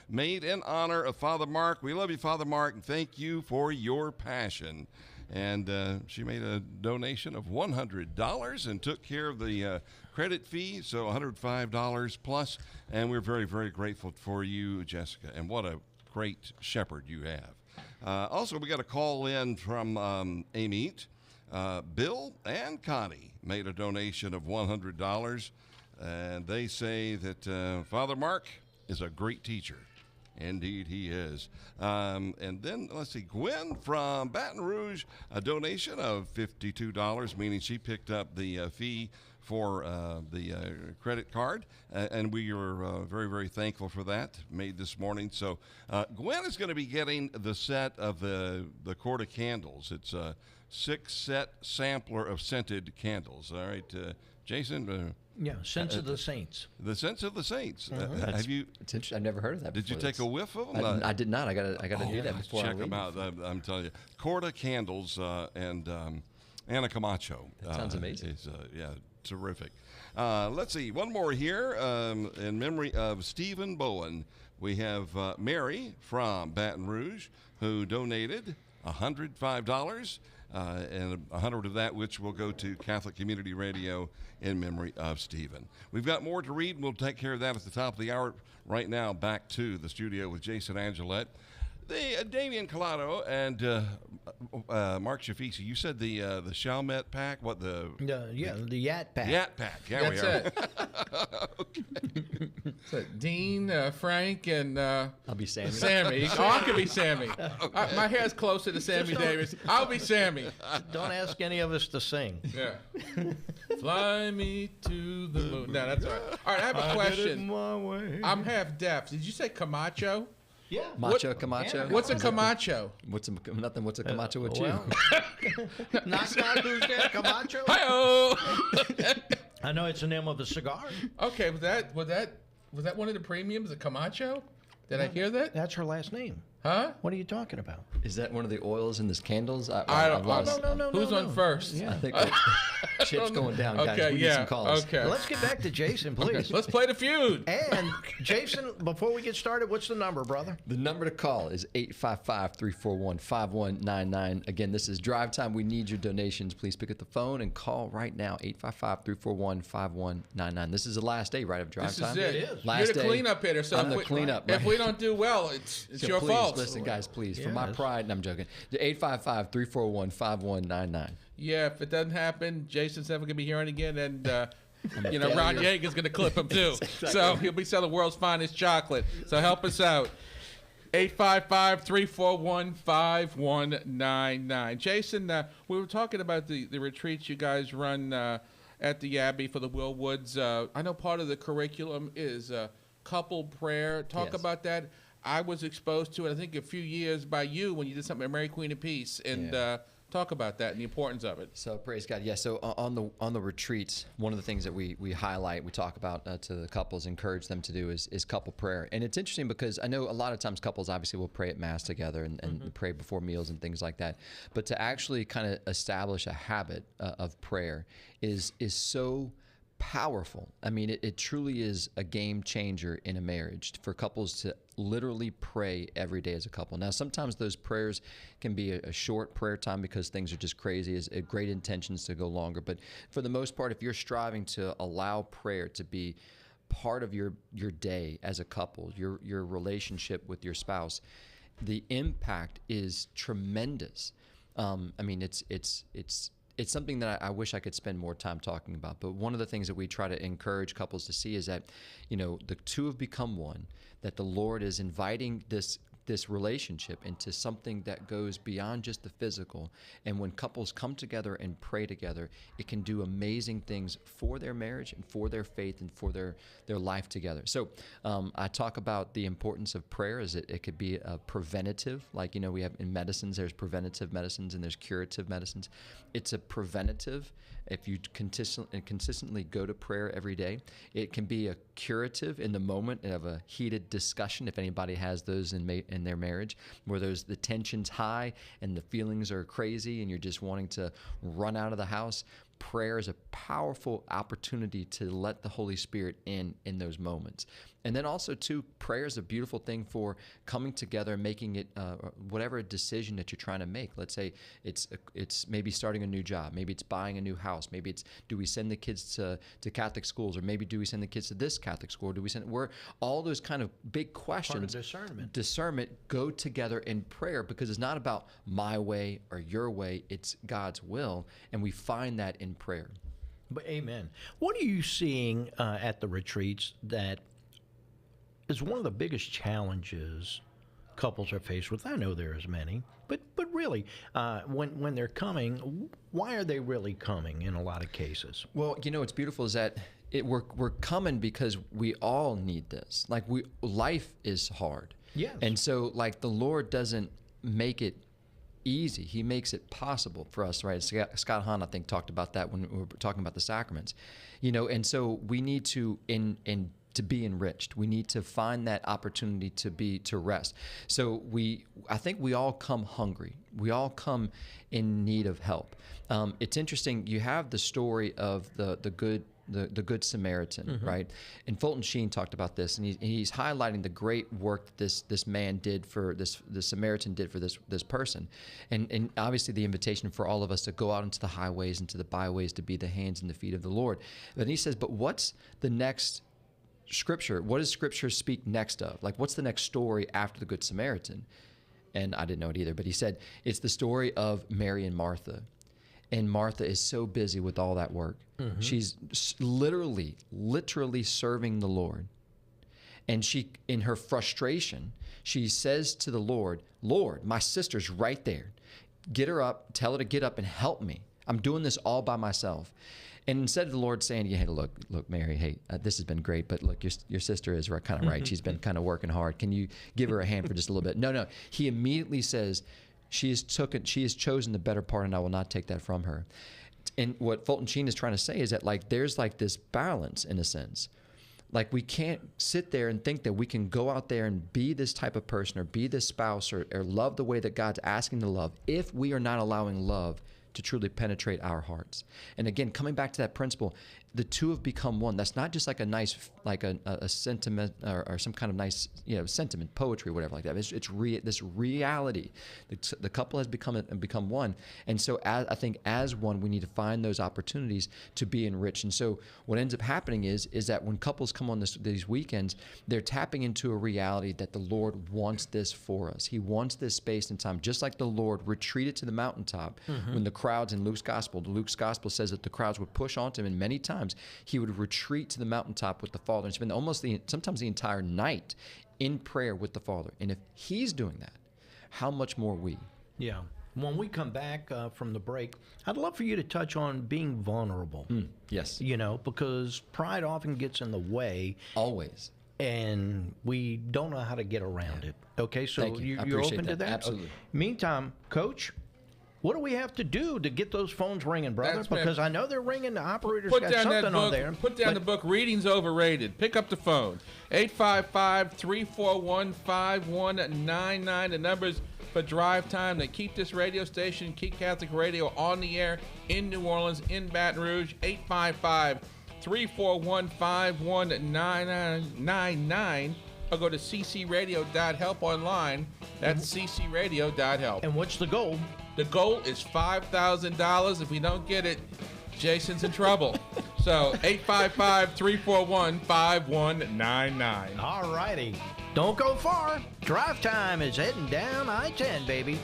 made in honor of Father Mark. We love you, Father Mark, and thank you for your passion. And she made a donation of $100 and took care of the credit fee, so $105 plus. And we're very, very grateful for you, Jessica. And what a great shepherd you have. Also, we got a call in from Amit. Bill and Connie made a donation of $100, and they say that Father Mark is a great teacher. Indeed, he is. And then, let's see, Gwen from Baton Rouge, a donation of $52, meaning she picked up the fee for the credit card, and we are very, very thankful for that, made this morning. So Gwen is going to be getting the set of the cord of candles. It's a 6-set sampler of scented candles. All right, Jason? Yeah, Scents of the Saints. The Scents of the Saints. Have you? It's interesting. I've never heard of that. Did you take a whiff of them? I did not. I got to do that before I check leave. them out. I'm telling you, Corda candles and Anna Camacho. That sounds amazing. Is terrific. Let's see, one more here in memory of Stephen Bowen. We have Mary from Baton Rouge who donated $105. And 100 of that, which will go to Catholic Community Radio in memory of Stephen. We've got more to read, and we'll take care of that at the top of the hour. Right now, back to the studio with Jason Angelette. The Damian Collado and Mark Shafisi. You said the Chalmette pack. What the? The Yat pack. Yat pack. Yeah, That's we are. it. Okay. So Dean, Frank, and I'll be Sammy. Sammy. Oh, I could be Sammy. My hair's closer to Sammy Davis. I'll be Sammy. Don't ask any of us to sing. Yeah. Fly me to the moon. No, that's all right. All right, I have a question. I'm half deaf. Did you say Camacho? Yeah. Macho Camacho. What's a Camacho? What's nothing? What's a Camacho with you? Knock, knock, who's there? Camacho? Hi-oh! I know it's the name of a cigar. Okay, was that one of the premiums, a Camacho? Did I hear that? That's her last name. Huh? What are you talking about? Is that one of the oils in this candles? I don't know. No. Who's on first? Yeah. I think chip's going down, guys. Okay, We need some calls. Okay. Let's get back to Jason, please. Let's play the feud. And Jason, before we get started, what's the number, brother? The number to call is 855-341-5199. Again, this is Drive Time. We need your donations. Please pick up the phone and call right now, 855-341-5199. This is the last day, right, of Drive Time? This is it. It is. Last You're the day. cleanup hitter, so I'm the cleanup. if right? we don't do well, it's So your please, fault. Listen, guys, please, for Yes. my pride, and I'm joking. 855-341-5199. Yeah, if it doesn't happen, Jason's never gonna be hearing again, and a Ron failure. Yeager's gonna clip him too. So he'll be selling world's finest chocolate. So help us out. 855-341-5199. Jason, we were talking about the retreats you guys run at the Abbey for the Willwoods. I know part of the curriculum is couple prayer. Talk Yes. about that. I was exposed to it, I think, a few years by you when you did something at Mary Queen of Peace, and talk about that and the importance of it. So praise God. Yeah. So on the retreats, one of the things that we highlight, we talk about to the couples, encourage them to do is couple prayer. And it's interesting because I know a lot of times couples obviously will pray at Mass together and pray before meals and things like that. But to actually kind of establish a habit of prayer is so powerful. I mean, it truly is a game changer in a marriage for couples to literally pray every day as a couple. Now, sometimes those prayers can be a short prayer time because things are just crazy, is great intentions to go longer. But for the most part, if you're striving to allow prayer to be part of your day as a couple, your relationship with your spouse, the impact is tremendous. I mean, it's something that I wish I could spend more time talking about. But one of the things that we try to encourage couples to see is that, the two have become one, that the Lord is inviting this relationship into something that goes beyond just the physical. And when couples come together and pray together, it can do amazing things for their marriage and for their faith and for their life together. So I talk about the importance of prayer as it could be a preventative. Like, we have in medicines, there's preventative medicines and there's curative medicines. It's a preventative if you consistently go to prayer every day, it can be a curative in the moment of a heated discussion, if anybody has those in their marriage, where the tension's high and the feelings are crazy and you're just wanting to run out of the house. Prayer is a powerful opportunity to let the Holy Spirit in those moments. And then also, too, prayer is a beautiful thing for coming together and making it whatever decision that you're trying to make. Let's say it's maybe starting a new job. Maybe it's buying a new house. Maybe it's, do we send the kids to Catholic schools? Or maybe do we send the kids to this Catholic school? Or do we send, all those kind of big questions. Part of discernment go together in prayer, because it's not about my way or your way. It's God's will. And we find that in prayer. But amen. What are you seeing at the retreats that is one of the biggest challenges couples are faced with? I know there's many, but really, when they're coming, why are they really coming in a lot of cases? Well, what's beautiful is that we're coming because we all need this. Like, life is hard. Yes. And so, like, the Lord doesn't make it easy. He makes it possible for us, right? Scott Hahn, I think, talked about that when we were talking about the sacraments. And so we need to to be enriched. We need to find that opportunity to rest. So I think we all come hungry. We all come in need of help. It's interesting. You have the story of the Good Samaritan, mm-hmm. right? And Fulton Sheen talked about this, and he's highlighting the great work that this man did for the Samaritan did for this person, and obviously the invitation for all of us to go out into the highways and to the byways to be the hands and the feet of the Lord. But he says, but what's the next Scripture? What does Scripture speak next of? Like, what's the next story after the Good Samaritan? And I didn't know it either, but he said it's the story of Mary and Martha. And Martha is so busy with all that work. Mm-hmm. She's literally serving the Lord. And she, in her frustration, she says to the Lord, "Lord, my sister's right there. Get her up, tell her to get up and help me. I'm doing this all by myself." And instead of the Lord saying, "Hey, look, Mary, hey, this has been great, but look, your sister is kind of right. She's been kind of working hard. Can you give her a hand for just a little bit?" No. He immediately says, She has chosen the better part, and I will not take that from her. And what Fulton Sheen is trying to say is that, like, there's like this balance in a sense. Like, we can't sit there and think that we can go out there and be this type of person or be this spouse or love the way that God's asking to love if we are not allowing love to truly penetrate our hearts. And again, coming back to that principle, the two have become one. That's not just like a nice, like a sentiment or some kind of nice, sentiment, poetry, whatever like that. It's this reality. The couple has become one. And so I think as one, we need to find those opportunities to be enriched. And so what ends up happening is that when couples come on these weekends, they're tapping into a reality that the Lord wants this for us. He wants this space and time, just like the Lord retreated to the mountaintop mm-hmm. when the crowds in Luke's gospel says that the crowds would push onto him, and many times he would retreat to the mountaintop with the Father and spend sometimes the entire night in prayer with the Father. And if he's doing that, how much more we? Yeah. When we come back from the break, I'd love for you to touch on being vulnerable. Yes. Because pride often gets in the way. Always. And we don't know how to get around it. Okay, so Thank you. you're open to that? Absolutely. Okay. Meantime, Coach, what do we have to do to get those phones ringing, brother? Because I know they're ringing. The operator's got something on there. Put down the book, Reading's Overrated. Pick up the phone. 855-341-5199. The numbers for Drive Time that keep this radio station, keep Catholic Radio on the air in New Orleans, in Baton Rouge. 855-341-5199. Or go to ccradio.help online. That's ccradio.help. And what's the goal? The goal is $5,000. If we don't get it, Jason's in trouble. So 855-341-5199. All righty. Don't go far. Drive Time is heading down I-10, baby.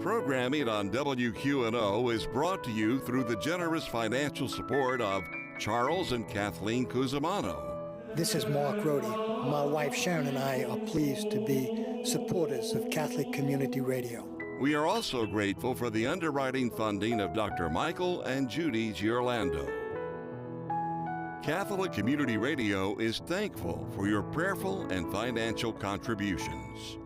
Programming on WQNO is brought to you through the generous financial support of Charles and Kathleen Cusimano, This is Mark Rohde. My wife Sharon and I are pleased to be supporters of Catholic Community Radio. We are also grateful for the underwriting funding of Dr. Michael and Judy Girlando. Catholic Community Radio is thankful for your prayerful and financial contributions.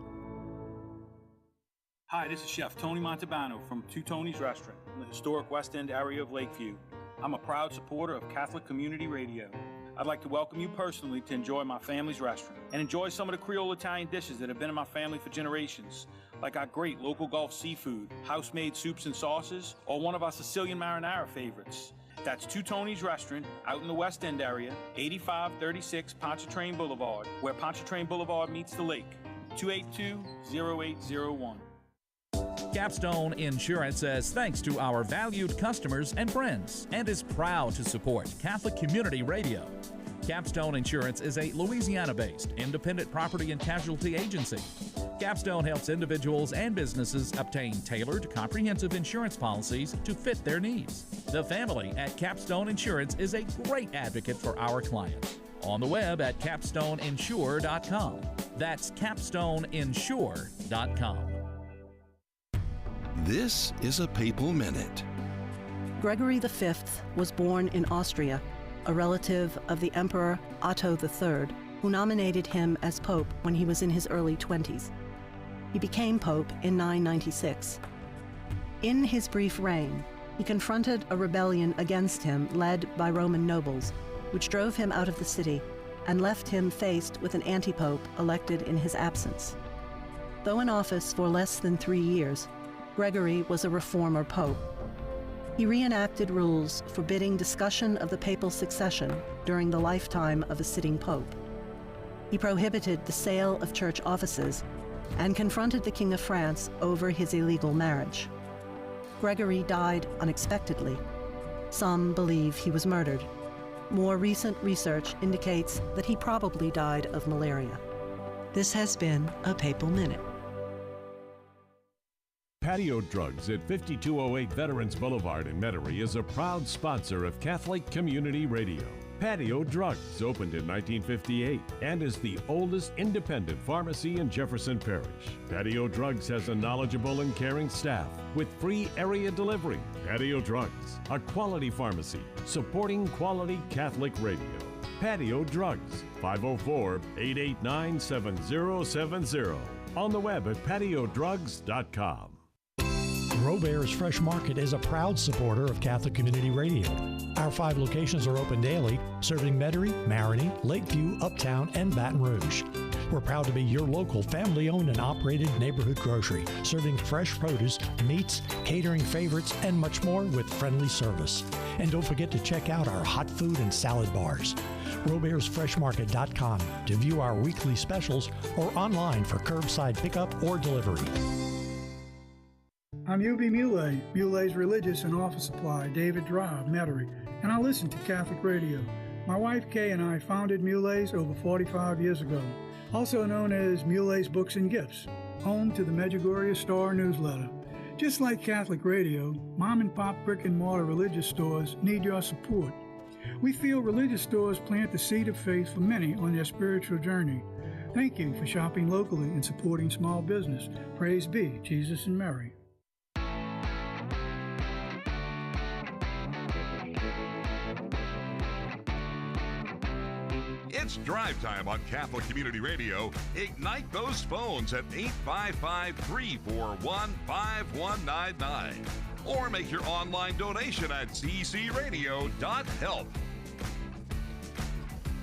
Hi, this is Chef Tony Montalbano from Two Tony's Restaurant in the historic West End area of Lakeview. I'm a proud supporter of Catholic Community Radio. I'd like to welcome you personally to enjoy my family's restaurant and enjoy some of the Creole Italian dishes that have been in my family for generations, like our great local Gulf seafood, house-made soups and sauces, or one of our Sicilian marinara favorites. That's Two Tony's Restaurant out in the West End area, 8536 Pontchartrain Boulevard, where Pontchartrain Boulevard meets the lake, 282-0801. Capstone Insurance says thanks to our valued customers and friends and is proud to support Catholic Community Radio. Capstone Insurance is a Louisiana-based independent property and casualty agency. Capstone helps individuals and businesses obtain tailored, comprehensive insurance policies to fit their needs. The family at Capstone Insurance is a great advocate for our clients. On the web at capstoneinsure.com. That's capstoneinsure.com. This is a Papal Minute. Gregory V was born in Austria, a relative of the Emperor Otto III, who nominated him as Pope when he was in his early 20s. He became Pope in 996. In his brief reign, he confronted a rebellion against him led by Roman nobles, which drove him out of the city and left him faced with an anti-pope elected in his absence. Though in office for less than 3 years, Gregory was a reformer pope. He reenacted rules forbidding discussion of the papal succession during the lifetime of a sitting pope. He prohibited the sale of church offices and confronted the King of France over his illegal marriage. Gregory died unexpectedly. Some believe he was murdered. More recent research indicates that he probably died of malaria. This has been a Papal Minute. Patio Drugs at 5208 Veterans Boulevard in Metairie is a proud sponsor of Catholic Community Radio. Patio Drugs opened in 1958 and is the oldest independent pharmacy in Jefferson Parish. Patio Drugs has a knowledgeable and caring staff with free area delivery. Patio Drugs, a quality pharmacy supporting quality Catholic radio. Patio Drugs, 504-889-7070. On the web at patiodrugs.com. Robert's Fresh Market is a proud supporter of Catholic Community Radio. Our 5 locations are open daily, serving Metairie, Marigny, Lakeview, Uptown, and Baton Rouge. We're proud to be your local family-owned and operated neighborhood grocery, serving fresh produce, meats, catering favorites, and much more with friendly service. And don't forget to check out our hot food and salad bars. RobertsFreshMarket.com to view our weekly specials or online for curbside pickup or delivery. I'm UB Muley, Muley's Religious and Office Supply, David Drive, Metairie, and I listen to Catholic Radio. My wife Kay and I founded Muley's over 45 years ago, also known as Muley's Books and Gifts, home to the Medjugorje Star newsletter. Just like Catholic Radio, mom and pop brick and mortar religious stores need your support. We feel religious stores plant the seed of faith for many on their spiritual journey. Thank you for shopping locally and supporting small business. Praise be, Jesus and Mary. It's Drive Time on Catholic Community Radio. Ignite those phones at 855-341-5199. Or make your online donation at ccradio.help.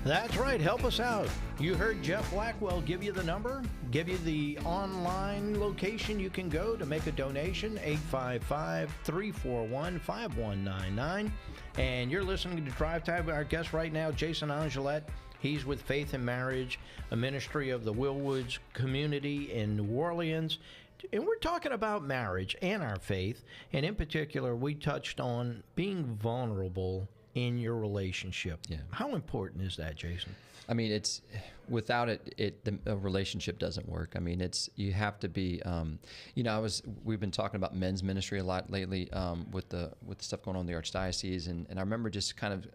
That's right. Help us out. You heard Jeff Blackwell give you the number, give you the online location you can go to make a donation, 855-341-5199. And you're listening to Drive Time. Our guest right now, Jason Angelette. He's with Faith and Marriage, a ministry of the Willwoods community in New Orleans. And we're talking about marriage and our faith. And in particular, we touched on being vulnerable in your relationship. Yeah. How important is that, Jason? I mean, it's without it, the relationship doesn't work. I mean, you have to be. We've been talking about men's ministry a lot lately with the stuff going on in the archdiocese, and I remember just kind of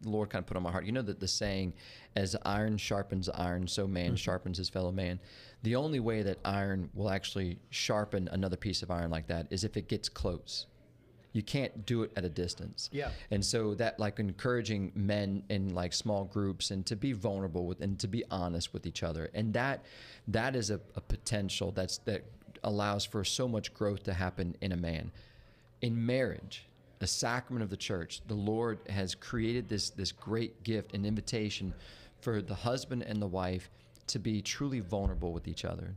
the Lord kind of put on my heart. You know that the saying, as iron sharpens iron, so man sharpens his fellow man. The only way that iron will actually sharpen another piece of iron like that is if it gets close. You can't do it at a distance. Yeah. And so that, like, encouraging men in like small groups and to be vulnerable with and to be honest with each other. And that is a potential that allows for so much growth to happen in a man. In marriage, a sacrament of the church, the Lord has created this great gift and invitation for the husband and the wife to be truly vulnerable with each other,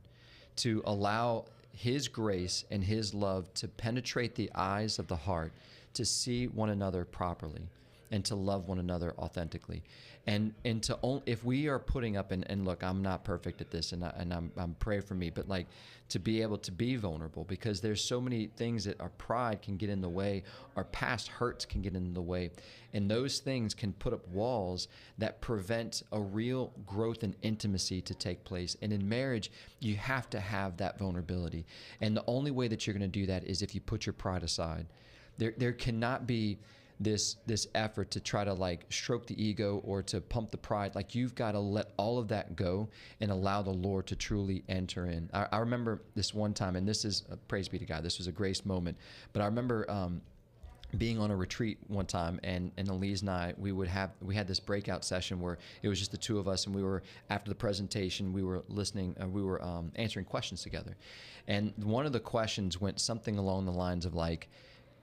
to allow his grace and his love to penetrate the eyes of the heart, to see one another properly and to love one another authentically. And if we are putting up, and look, I'm not perfect at this, and I'm praying for me, but like to be able to be vulnerable, because there's so many things that our pride can get in the way, our past hurts can get in the way, and those things can put up walls that prevent a real growth and intimacy to take place. And in marriage, you have to have that vulnerability, and the only way that you're going to do that is if you put your pride aside. There cannot be this effort to try to like stroke the ego or to pump the pride. Like, you've got to let all of that go and allow the Lord to truly enter in. I remember this one time, and this is, praise be to God, this was a grace moment, but I remember being on a retreat one time, and Elise and I, we had this breakout session where it was just the two of us, and we were, after the presentation, we were listening, we were answering questions together. And one of the questions went something along the lines of like,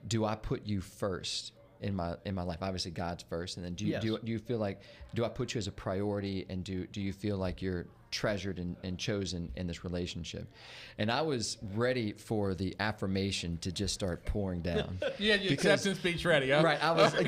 do I put you first in my life? Obviously God's first, and then do you feel like, do I put you as a priority, and do you feel like you're treasured and chosen in this relationship? And I was ready for the affirmation to just start pouring down. You had your acceptance speech ready, huh? Right,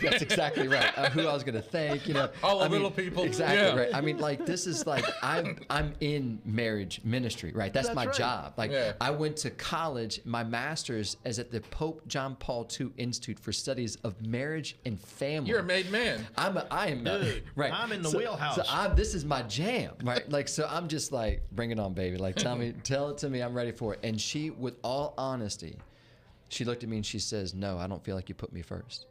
that's exactly right. Who I was going to thank, all the little people. Exactly right. I mean, like, this is like, I'm in marriage ministry, right? That's my job. Like, I went to college. My master's is at the Pope John Paul II Institute for Studies of Marriage and Family. You're a made man. I am Dude, right. I'm in the wheelhouse. So this is my jam, right? Like, so I'm just like, bring it on, baby. Like, tell it to me. I'm ready for it. And she, with all honesty, she looked at me and she says, no, I don't feel like you put me first.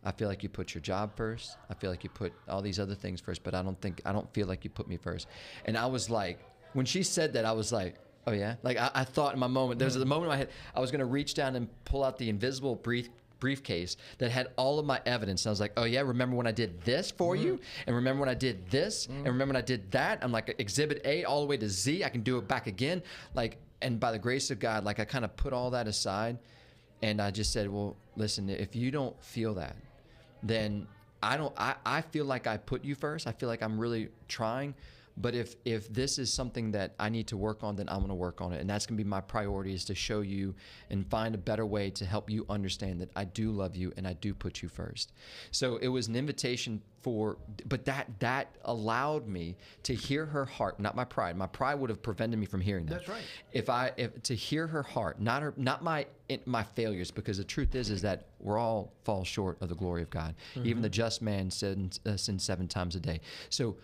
I feel like you put your job first. I feel like you put all these other things first, but I don't feel like you put me first. And I was like, when she said that, I was like, oh yeah? Like, I thought in my moment, there was a moment in my head, I was going to reach down and pull out the invisible briefcase that had all of my evidence. And I was like, oh yeah, remember when I did this for you? And remember when I did this? And remember when I did that? I'm like, exhibit A all the way to Z. I can do it back again. Like, and by the grace of God, like, I kind of put all that aside, and I just said, well, listen, if you don't feel that, then I feel like I put you first. I feel like I'm really trying. But if this is something that I need to work on, then I'm going to work on it. And that's going to be my priority, is to show you and find a better way to help you understand that I do love you and I do put you first. So it was an invitation but that allowed me to hear her heart, not my pride. My pride would have prevented me from hearing that. That's right. If to hear her heart, not my failures, because the truth is that we're all fall short of the glory of God. Even the just man sins 7 times a day. So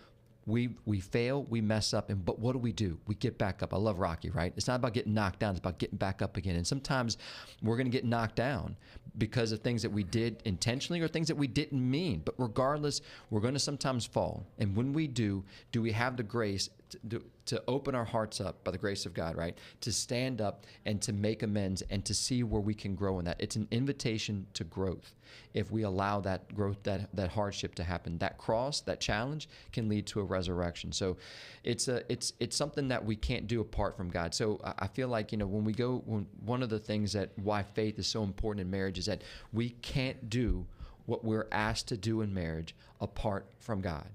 we fail, we mess up, but what do? We get back up. I love Rocky, right? It's not about getting knocked down, it's about getting back up again. And sometimes we're going to get knocked down because of things that we did intentionally or things that we didn't mean. But regardless, we're going to sometimes fall. And when we do we have the grace to open our hearts up by the grace of God, right? To stand up and to make amends and to see where we can grow in that. It's an invitation to growth. If we allow that growth, that hardship to happen, that cross, that challenge can lead to a resurrection. So it's something that we can't do apart from God. So I feel like, one of the things that why faith is so important in marriage is that we can't do what we're asked to do in marriage apart from God.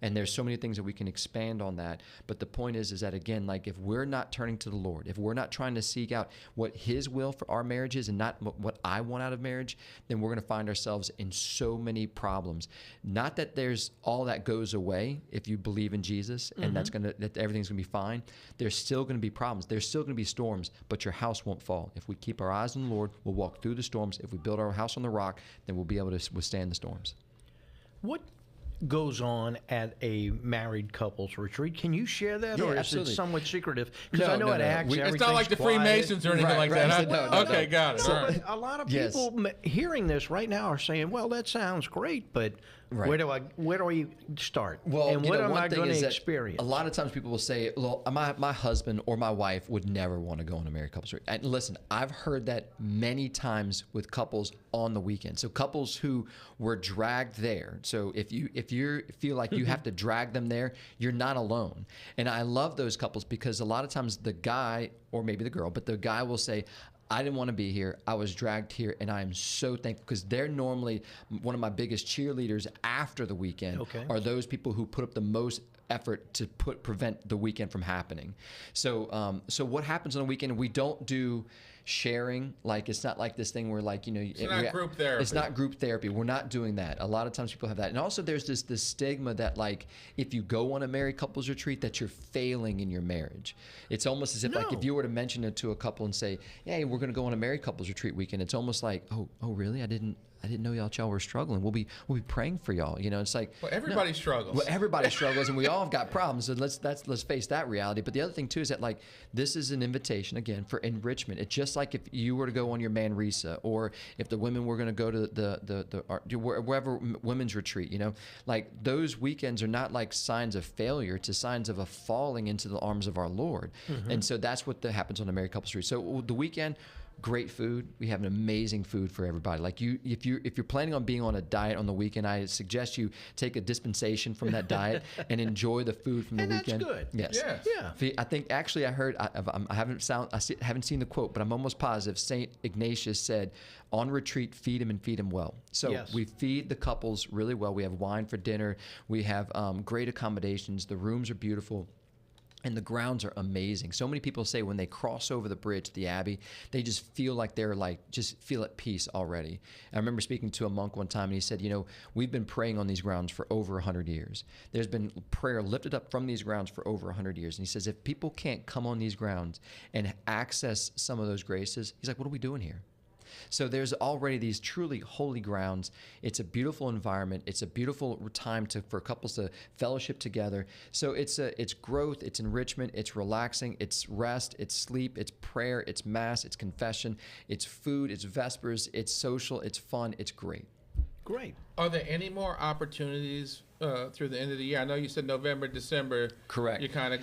And there's so many things that we can expand on that. But the point is that, again, like, if we're not turning to the Lord, if we're not trying to seek out what His will for our marriage is and not what I want out of marriage, then we're going to find ourselves in so many problems. Not that there's all that goes away if you believe in Jesus and that everything's going to be fine. There's still going to be problems. There's still going to be storms, but your house won't fall. If we keep our eyes on the Lord, we'll walk through the storms. If we build our house on the rock, then we'll be able to withstand the storms. What goes on at a married couples retreat? Can you share that, Yeah, or is absolutely. it somewhat secretive? Because I know at Acts, it's not like the Freemasons or anything like that. Huh? Okay, got it. So, All right. but a lot of people hearing this right now are saying, "Well, that sounds great, but where do we start? Well, and what am one I thing going is to that experience?" A lot of times people will say, well, my husband or my wife would never want to go on a married couples retreat. And listen, I've heard that many times with couples on the weekend. So couples who were dragged there. So if you feel like you have to drag them there, you're not alone. And I love those couples because a lot of times the guy, or maybe the girl, but the guy will say, I didn't want to be here. I was dragged here, and I am so thankful because they're normally one of my biggest cheerleaders after the weekend are those people who put up the most effort to prevent the weekend from happening. So what happens on the weekend? We don't do sharing. Like, it's not like this thing where, like, it's not group therapy. It's not group therapy. We're not doing that. A lot of times people have that. And also there's this stigma that, like, if you go on a married couples retreat, that you're failing in your marriage. It's almost as if like if you were to mention it to a couple and say, hey, we're going to go on a married couples retreat weekend, it's almost like, oh really? I didn't know y'all were struggling. We'll be praying for y'all. You know, it's like, well, everybody struggles. Well, everybody struggles, and we all have got problems. So let's face that reality. But the other thing too is that, like, this is an invitation again for enrichment. It's just like if you were to go on your Manresa, or if the women were going to go to the wherever women's retreat. You know, like, those weekends are not like signs of failure. It's signs of a falling into the arms of our Lord. Mm-hmm. And so that's what happens on a married couples retreat. So the weekend. Great food. We have an amazing food for everybody. Like, if you're planning on being on a diet on the weekend, I suggest you take a dispensation from that diet and enjoy the food from the weekend. That's good. Yes. Yeah. I think actually I heard I haven't seen the quote, but I'm almost positive Saint Ignatius said, "On retreat, feed him and feed him well." So we feed the couples really well. We have wine for dinner. We have great accommodations. The rooms are beautiful. And the grounds are amazing. So many people say when they cross over the bridge, the Abbey, they just feel like they're just feel at peace already. I remember speaking to a monk one time, and he said, we've been praying on these grounds for over 100 years. There's been prayer lifted up from these grounds for over 100 years. And he says, if people can't come on these grounds and access some of those graces, he's like, what are we doing here? So there's already these truly holy grounds. It's a beautiful environment. It's a beautiful time for couples to fellowship together. So it's growth, it's enrichment, it's relaxing, it's rest, it's sleep, it's prayer, it's mass, it's confession, it's food, it's vespers, it's social, it's fun, it's great. Great. Are there any more opportunities through the end of the year? I know you said November, December. Correct. You kind of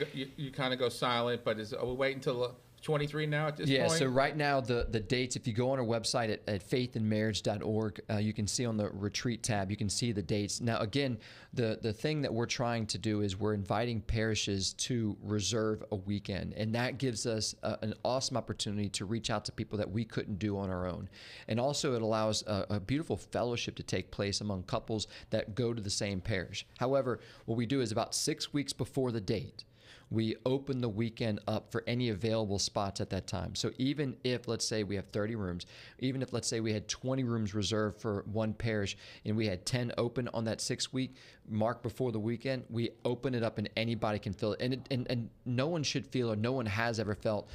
go silent, but are we waiting until 23 now at this point? Yeah, so right now the dates, if you go on our website at faithandmarriage.org, you can see on the retreat tab, you can see the dates. Now, again, the thing that we're trying to do is we're inviting parishes to reserve a weekend, and that gives us an awesome opportunity to reach out to people that we couldn't do on our own. And also it allows a beautiful fellowship to take place among couples that go to the same parish. However, what we do is about 6 weeks before the date, we open the weekend up for any available spots at that time. So even if, let's say, we have 30 rooms, even if, let's say, we had 20 rooms reserved for one parish and we had 10 open on that 6 week mark before the weekend, we open it up and anybody can fill it. And no one should feel, or no one has ever felt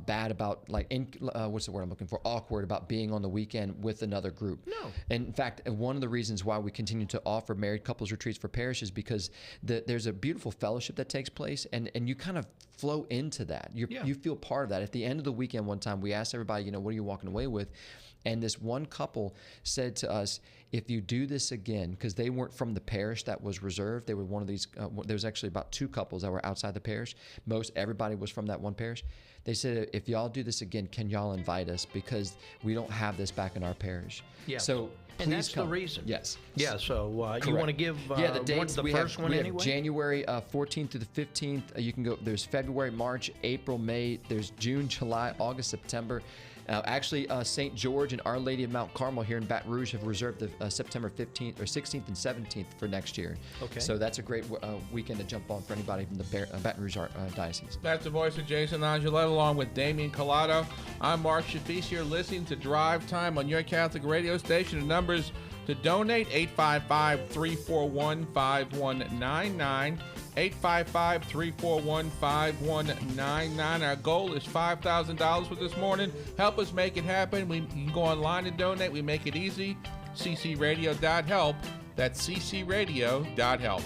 bad about, what's the word I'm looking for? Awkward about being on the weekend with another group. No. And in fact, one of the reasons why we continue to offer married couples retreats for parishes because there's a beautiful fellowship that takes place, and you kind of flow into that. You feel part of that. At the end of the weekend one time, we asked everybody, what are you walking away with? And this one couple said to us, if you do this again, because they weren't from the parish that was reserved, they were one of these, there was actually about 2 couples that were outside the parish. Everybody was from that one parish. They said, if y'all do this again, can y'all invite us? Because we don't have this back in our parish. Yeah. So please and that's come. the reason. Yes. Yeah, so you want to give the dates. the first one anyway? January 14th to the 15th. You can go. There's February, March, April, May. There's June, July, August, September. Actually, St. George and Our Lady of Mount Carmel here in Baton Rouge have reserved the September 15th or 16th and 17th for next year. Okay. So that's a great weekend to jump on for anybody from the Baton Rouge Diocese. That's the voice of Jason Angelette along with Damian Collado. I'm Mark Shafice. You're listening to Drive Time on your Catholic radio station. The numbers to donate, 855-341-5199. 855-341-5199. Our goal is $5,000 for this morning. Help us make it happen. You can go online and donate. We make it easy. ccradio.help That's ccradio.help.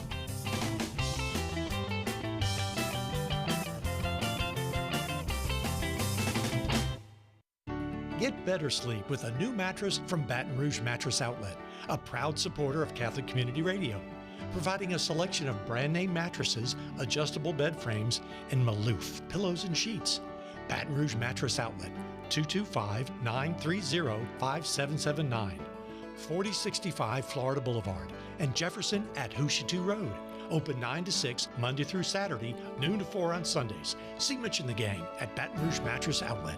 Get better sleep with a new mattress from Baton Rouge Mattress Outlet, a proud supporter of Catholic Community Radio, providing a selection of brand name mattresses, adjustable bed frames, and Maloof pillows and sheets. Baton Rouge Mattress Outlet, 225-930-5779, 4065 Florida Boulevard, and Jefferson at Housatoo Road. Open 9 to 6 Monday through Saturday, noon to 4 on Sundays. See Mitch and the gang at Baton Rouge Mattress Outlet.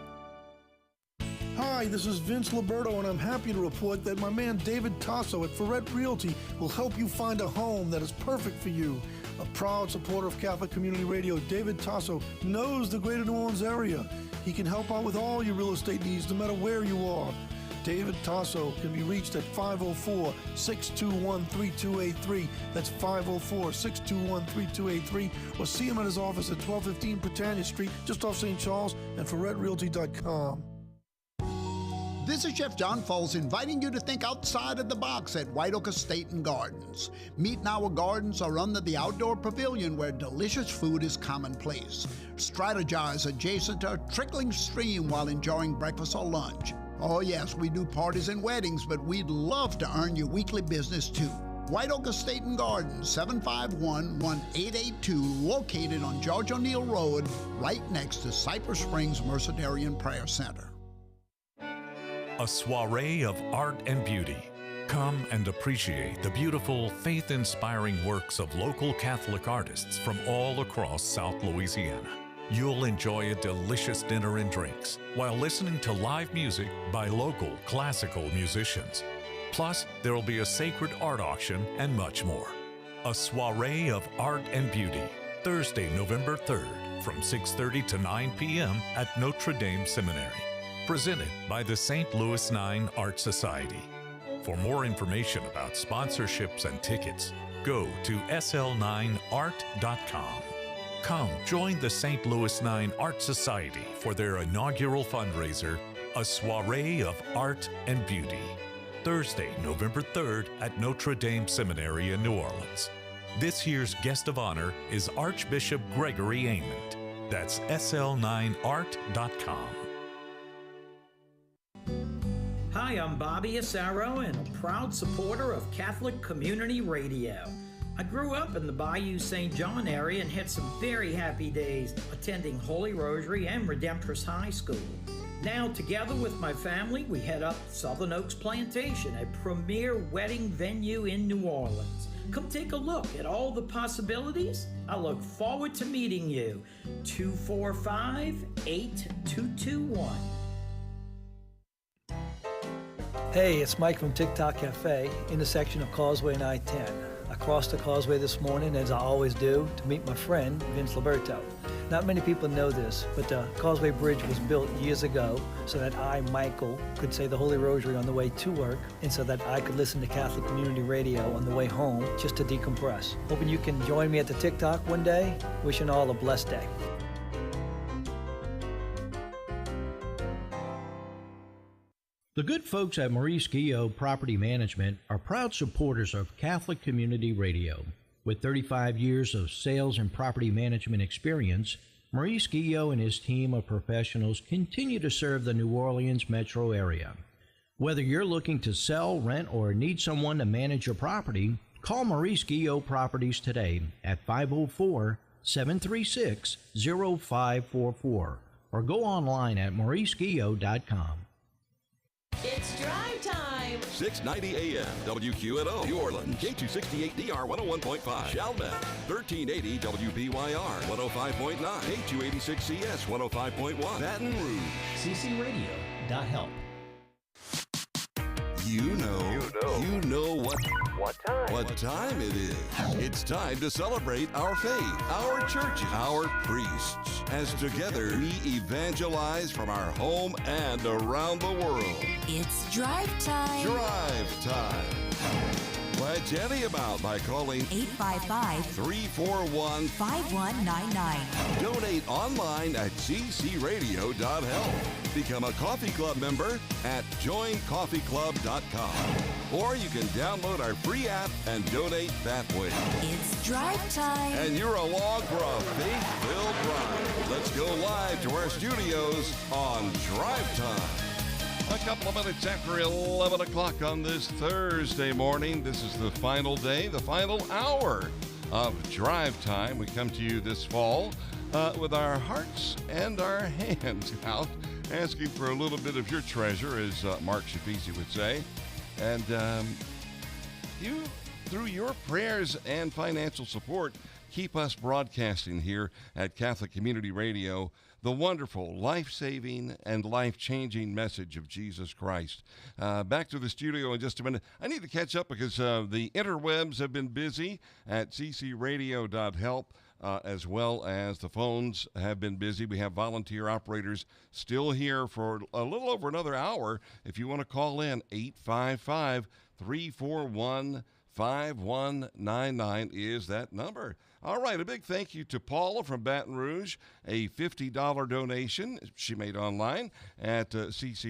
Hi, this is Vince Liberto, and I'm happy to report that my man David Tasso at Ferret Realty will help you find a home that is perfect for you. A proud supporter of Catholic Community Radio, David Tasso knows the greater New Orleans area. He can help out with all your real estate needs, no matter where you are. David Tasso can be reached at 504-621-3283. That's 504-621-3283. Or see him at his office at 1215 Britannia Street, just off St. Charles, and ferretrealty.com. This is Chef John Foles inviting you to think outside of the box at White Oak Estate and Gardens. Meet in our gardens or under the outdoor pavilion where delicious food is commonplace. Strategize adjacent to a trickling stream while enjoying breakfast or lunch. Oh yes, we do parties and weddings, but we'd love to earn your weekly business too. White Oak Estate and Gardens, 751-1882, located on George O'Neill Road, right next to Cypress Springs Mercedarian Prayer Center. A soiree of art and beauty. Come and appreciate the beautiful, faith-inspiring works of local Catholic artists from all across South Louisiana. You'll enjoy a delicious dinner and drinks while listening to live music by local classical musicians. Plus, there will be a sacred art auction and much more. A soiree of art and beauty, Thursday, November 3rd, from 6:30 to 9 p.m. at Notre Dame Seminary. Presented by the St. Louis 9 Art Society. For more information about sponsorships and tickets, go to sl9art.com. Come join the St. Louis 9 Art Society for their inaugural fundraiser, A Soiree of Art and Beauty. Thursday, November 3rd at Notre Dame Seminary in New Orleans. This year's guest of honor is Archbishop Gregory Amond. That's sl9art.com. Hi, I'm Bobby Asaro and a proud supporter of Catholic Community Radio. I grew up in the Bayou St. John area and had some very happy days attending Holy Rosary and Redemptorist High School. Now, together with my family, we head up Southern Oaks Plantation, a premier wedding venue in New Orleans. Come take a look at all the possibilities. I look forward to meeting you. 245-8221. Hey, it's Mike from TikTok Cafe, intersection of Causeway and I-10. I crossed the causeway this morning, as I always do, to meet my friend, Vince Liberto. Not many people know this, but the Causeway Bridge was built years ago so that I, Michael, could say the Holy Rosary on the way to work, and so that I could listen to Catholic Community Radio on the way home just to decompress. Hoping you can join me at the TikTok one day. Wishing all a blessed day. The good folks at Maurice Guillot Property Management are proud supporters of Catholic Community Radio. With 35 years of sales and property management experience, Maurice Guillot and his team of professionals continue to serve the New Orleans metro area. Whether you're looking to sell, rent, or need someone to manage your property, call Maurice Guillot Properties today at 504-736-0544 or go online at mauriceguillot.com. It's drive time. 690 AM, WQNO, New Orleans, K268DR 101.5, Chalmette, 1380 WBYR 105.9, K286CS 105.1, Baton Rouge. ccradio.help. You know what time it is. It's time to celebrate our faith, our churches, our priests, as together we evangelize from our home and around the world. It's drive time. Drive time. at Jenny about by calling 855-341-5199. Donate online at ccradio.help. Become a Coffee Club member at joincoffeeclub.com. Or you can download our free app and donate that way. It's Drive Time. And you're along for a faith-filled ride. Let's go live to our studios on Drive Time. A couple of minutes after 11 o'clock on this Thursday morning. This is the final day, the final hour of Drive Time. We come to you this fall with our hearts and our hands out, asking for a little bit of your treasure, as Mark Shafisi would say. And you, through your prayers and financial support, keep us broadcasting here at Catholic Community Radio the wonderful, life-saving, and life-changing message of Jesus Christ. Back to the studio in just a minute. I need to catch up because the interwebs have been busy at ccradio.help. As well as the phones have been busy. We have volunteer operators still here for a little over another hour. If you want to call in, 855-341-5199 is that number. All right, a big thank you to Paula from Baton Rouge, a $50 donation she made online at CC.